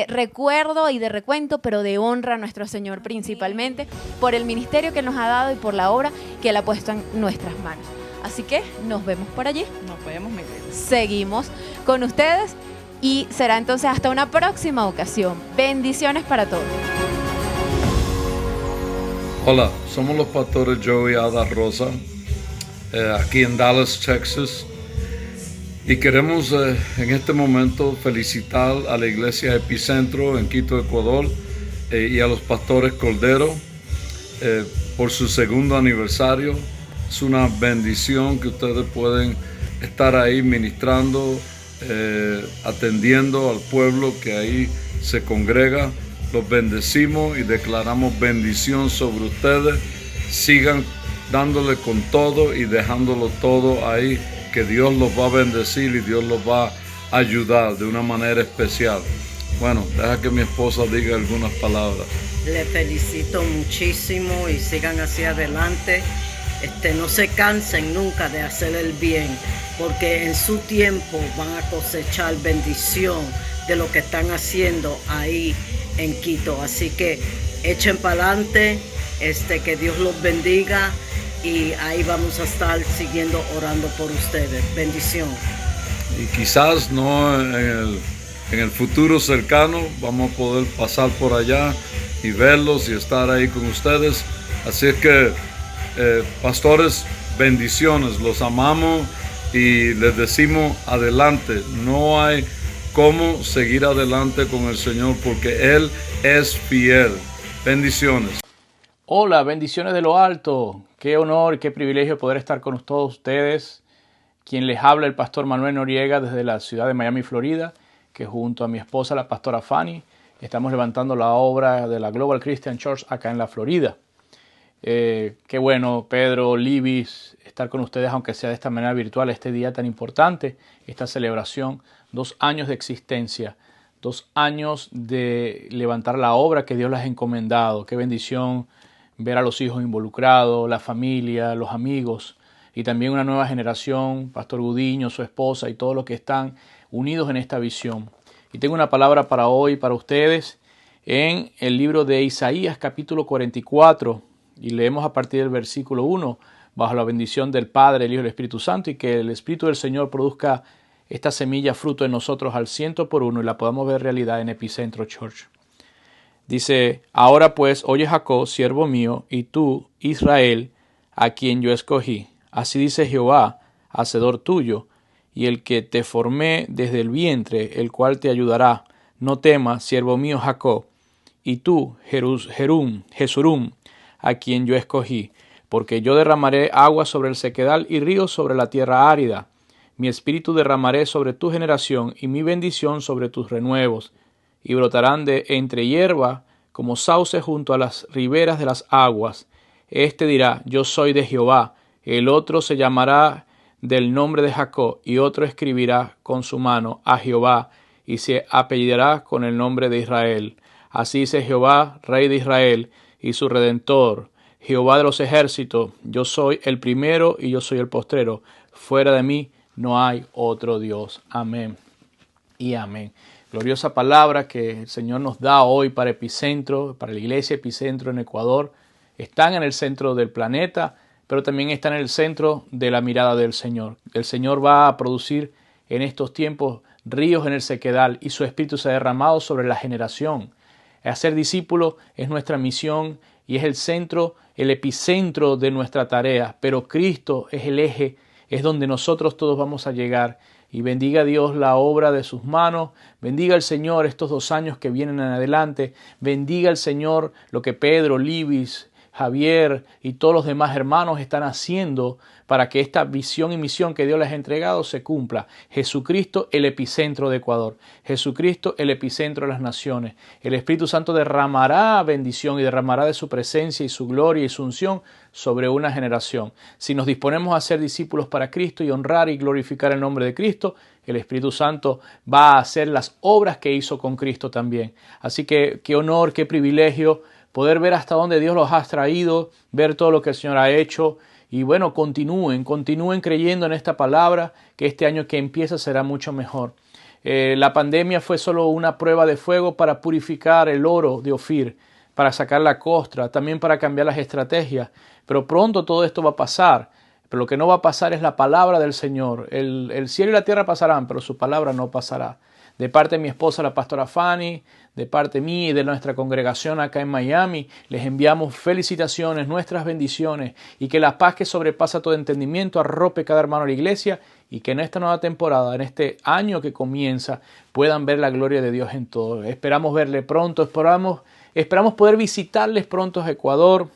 Speaker 1: recuerdo y de recuento, pero de honra a nuestro Señor principalmente, por el ministerio que nos ha dado y por la obra que Él ha puesto en nuestras manos. Así que nos vemos por allí.
Speaker 2: Nos vemos, Milena.
Speaker 1: Seguimos con ustedes y será entonces hasta una próxima ocasión. Bendiciones para todos.
Speaker 7: Hola, somos los pastores Joey Ada Rosa, aquí en Dallas, Texas. Y queremos en este momento felicitar a la iglesia Epicentro en Quito, Ecuador, y a los pastores Cordero por su segundo aniversario. Es una bendición que ustedes pueden estar ahí ministrando, atendiendo al pueblo que ahí se congrega. Los bendecimos y declaramos bendición sobre ustedes. Sigan dándole con todo y dejándolo todo ahí, que Dios los va a bendecir y Dios los va a ayudar de una manera especial. Bueno, deja que mi esposa diga algunas palabras.
Speaker 8: Les felicito muchísimo y sigan hacia adelante. No se cansen nunca de hacer el bien, porque en su tiempo van a cosechar bendición de lo que están haciendo ahí en Quito. Así que echen para adelante, que Dios los bendiga, y ahí vamos a estar siguiendo orando por ustedes. Bendición.
Speaker 7: Y quizás no en el futuro cercano vamos a poder pasar por allá y verlos y estar ahí con ustedes. Así es que pastores, bendiciones, los amamos y les decimos adelante. No hay cómo seguir adelante con el Señor, porque Él es fiel. Bendiciones.
Speaker 9: Hola, bendiciones de lo alto. Qué honor, qué privilegio poder estar con todos ustedes. Quien les habla, el pastor Manuel Noriega, desde la ciudad de Miami, Florida, que junto a mi esposa, la pastora Fanny, estamos levantando la obra de la Global Christian Church acá en la Florida. Qué bueno, Pedro, Libis, estar con ustedes, aunque sea de esta manera virtual, este día tan importante, esta celebración, 2 años de existencia, 2 años de levantar la obra que Dios les ha encomendado. Qué bendición ver a los hijos involucrados, la familia, los amigos, y también una nueva generación, Pastor Gudiño, su esposa y todos los que están unidos en esta visión. Y tengo una palabra para hoy, para ustedes, en el libro de Isaías, capítulo 44, y leemos a partir del versículo 1, bajo la bendición del Padre, el Hijo y el Espíritu Santo, y que el Espíritu del Señor produzca esta semilla fruto en nosotros al 100% y la podamos ver realidad en Epicentro Church. Dice: ahora pues, oye Jacob, siervo mío, y tú, Israel, a quien yo escogí. Así dice Jehová, hacedor tuyo, y el que te formé desde el vientre, el cual te ayudará. No temas, siervo mío Jacob, y tú, Jesurum, a quien yo escogí, porque yo derramaré agua sobre el sequedal y ríos sobre la tierra árida. Mi espíritu derramaré sobre tu generación y mi bendición sobre tus renuevos, y brotarán de entre hierba como sauce junto a las riberas de las aguas. Este dirá: yo soy de Jehová. El otro se llamará del nombre de Jacob, y otro escribirá con su mano: a Jehová, y se apellidará con el nombre de Israel. Así dice Jehová, Rey de Israel, y su Redentor, Jehová de los ejércitos: yo soy el primero y yo soy el postrero. Fuera de mí no hay otro Dios. Amén y amén. Gloriosa palabra que el Señor nos da hoy para Epicentro, para la iglesia Epicentro en Ecuador. Están en el centro del planeta, pero también están en el centro de la mirada del Señor. El Señor va a producir en estos tiempos ríos en el sequedal y su Espíritu se ha derramado sobre la generación. Hacer discípulos es nuestra misión y es el centro, el epicentro de nuestra tarea, pero Cristo es el eje, es donde nosotros todos vamos a llegar. Y bendiga a Dios la obra de sus manos, bendiga al Señor estos 2 años que vienen en adelante, bendiga al Señor lo que Pedro, Libis, Javier y todos los demás hermanos están haciendo para que esta visión y misión que Dios les ha entregado se cumpla. Jesucristo, el epicentro de Ecuador. Jesucristo, el epicentro de las naciones. El Espíritu Santo derramará bendición y derramará de su presencia y su gloria y su unción sobre una generación. Si nos disponemos a ser discípulos para Cristo y honrar y glorificar el nombre de Cristo, el Espíritu Santo va a hacer las obras que hizo con Cristo también. Así que qué honor, qué privilegio poder ver hasta dónde Dios los ha traído, ver todo lo que el Señor ha hecho. Y bueno, continúen creyendo en esta palabra, que este año que empieza será mucho mejor. La pandemia fue solo una prueba de fuego para purificar el oro de Ofir, para sacar la costra, también para cambiar las estrategias. Pero pronto todo esto va a pasar. Pero lo que no va a pasar es la palabra del Señor. El cielo y la tierra pasarán, pero su palabra no pasará. De parte de mi esposa, la pastora Fanny, de parte mía y de nuestra congregación acá en Miami, les enviamos felicitaciones, nuestras bendiciones, y que la paz que sobrepasa todo entendimiento arrope cada hermano de la iglesia, y que en esta nueva temporada, en este año que comienza, puedan ver la gloria de Dios en todo. Esperamos verle pronto, esperamos poder visitarles pronto a Ecuador.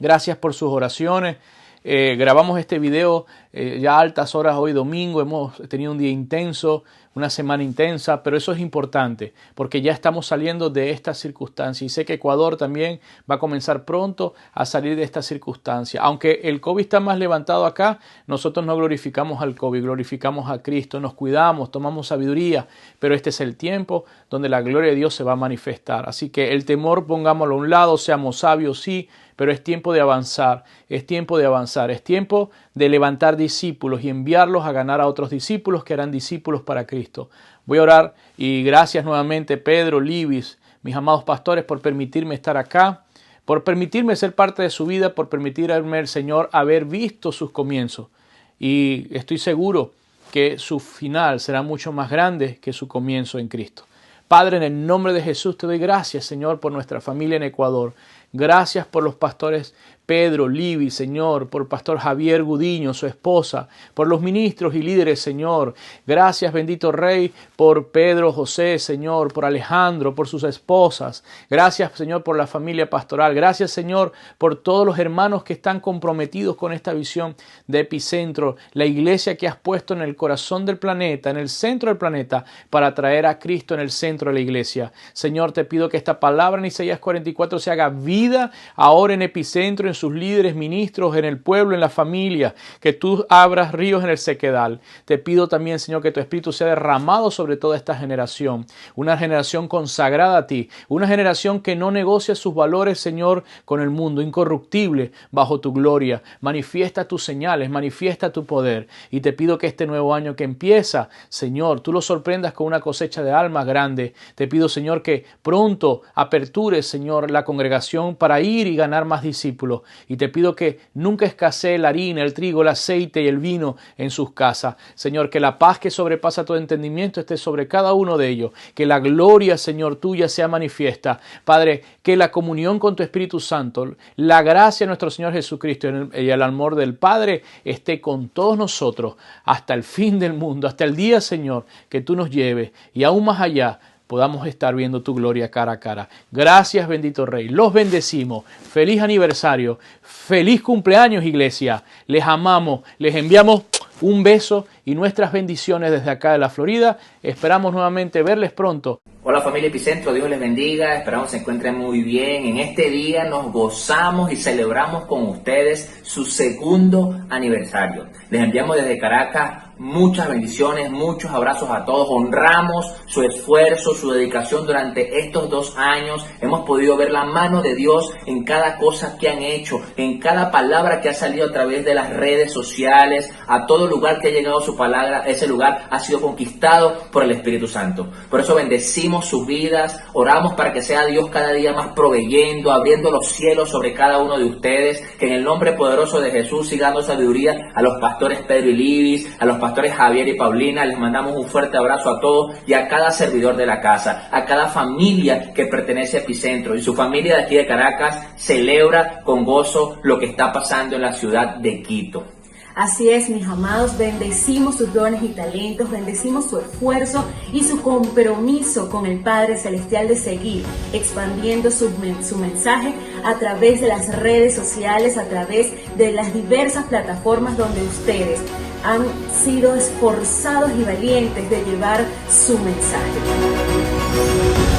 Speaker 9: Gracias por sus oraciones. Grabamos este video ya a altas horas hoy domingo, hemos tenido un día intenso, una semana intensa, pero eso es importante porque ya estamos saliendo de esta circunstancia y sé que Ecuador también va a comenzar pronto a salir de esta circunstancia. Aunque el COVID está más levantado acá, nosotros no glorificamos al COVID, glorificamos a Cristo, nos cuidamos, tomamos sabiduría, pero este es el tiempo donde la gloria de Dios se va a manifestar. Así que el temor pongámoslo a un lado, seamos sabios, sí, pero es tiempo de avanzar, es tiempo de avanzar, es tiempo de levantar discípulos y enviarlos a ganar a otros discípulos que harán discípulos para Cristo. Voy a orar y gracias nuevamente Pedro, Libis, mis amados pastores, por permitirme estar acá, por permitirme ser parte de su vida, por permitirme el Señor haber visto sus comienzos. Y estoy seguro que su final será mucho más grande que su comienzo en Cristo. Padre, en el nombre de Jesús te doy gracias, Señor, por nuestra familia en Ecuador. Gracias por los pastores Pedro, Libis, Señor, por el pastor Javier Gudiño, su esposa, por los ministros y líderes, Señor. Gracias, bendito Rey, por Pedro, José, Señor, por Alejandro, por sus esposas. Gracias, Señor, por la familia pastoral. Gracias, Señor, por todos los hermanos que están comprometidos con esta visión de Epicentro, la iglesia que has puesto en el corazón del planeta, en el centro del planeta, para traer a Cristo en el centro de la iglesia. Señor, te pido que esta palabra en Isaías 44 se haga vida ahora en Epicentro, en sus líderes, ministros, en el pueblo, en la familia, que tú abras ríos en el sequedal. Te pido también, Señor, que tu Espíritu sea derramado sobre toda esta generación, una generación consagrada a ti, una generación que no negocia sus valores, Señor, con el mundo, incorruptible bajo tu gloria. Manifiesta tus señales, manifiesta tu poder, y te pido que este nuevo año que empieza, Señor, tú lo sorprendas con una cosecha de almas grande. Te pido, Señor, que pronto apertures, Señor, la congregación para ir y ganar más discípulos. Y te pido que nunca escasee la harina, el trigo, el aceite y el vino en sus casas. Señor, que la paz que sobrepasa todo entendimiento esté sobre cada uno de ellos. Que la gloria, Señor, tuya sea manifiesta. Padre, que la comunión con tu Espíritu Santo, la gracia de nuestro Señor Jesucristo y el amor del Padre esté con todos nosotros hasta el fin del mundo, hasta el día, Señor, que tú nos lleves y aún más allá podamos estar viendo tu gloria cara a cara. Gracias, bendito Rey. Los bendecimos. Feliz aniversario. Feliz cumpleaños, iglesia. Les amamos. Les enviamos un beso y nuestras bendiciones desde acá de la Florida. Esperamos nuevamente verles pronto.
Speaker 10: Hola familia Epicentro, Dios les bendiga, esperamos se encuentren muy bien. En este día nos gozamos y celebramos con ustedes su segundo aniversario. Les enviamos desde Caracas muchas bendiciones, muchos abrazos a todos. Honramos su esfuerzo, su dedicación durante estos 2 años. Hemos podido ver la mano de Dios en cada cosa que han hecho, en cada palabra que ha salido a través de las redes sociales, a todo lugar que ha llegado su palabra. Ese lugar ha sido conquistado por el Espíritu Santo. Por eso bendecimos sus vidas, oramos para que sea Dios cada día más proveyendo, abriendo los cielos sobre cada uno de ustedes, que en el nombre poderoso de Jesús siga dando sabiduría a los pastores Pedro y Libis, a los pastores Javier y Paulina. Les mandamos un fuerte abrazo a todos y a cada servidor de la casa, a cada familia que pertenece a Epicentro, y su familia de aquí de Caracas celebra con gozo lo que está pasando en la ciudad de Quito.
Speaker 11: Así es, mis amados, bendecimos sus dones y talentos, bendecimos su esfuerzo y su compromiso con el Padre Celestial de seguir expandiendo su mensaje a través de las redes sociales, a través de las diversas plataformas donde ustedes han sido esforzados y valientes de llevar su mensaje.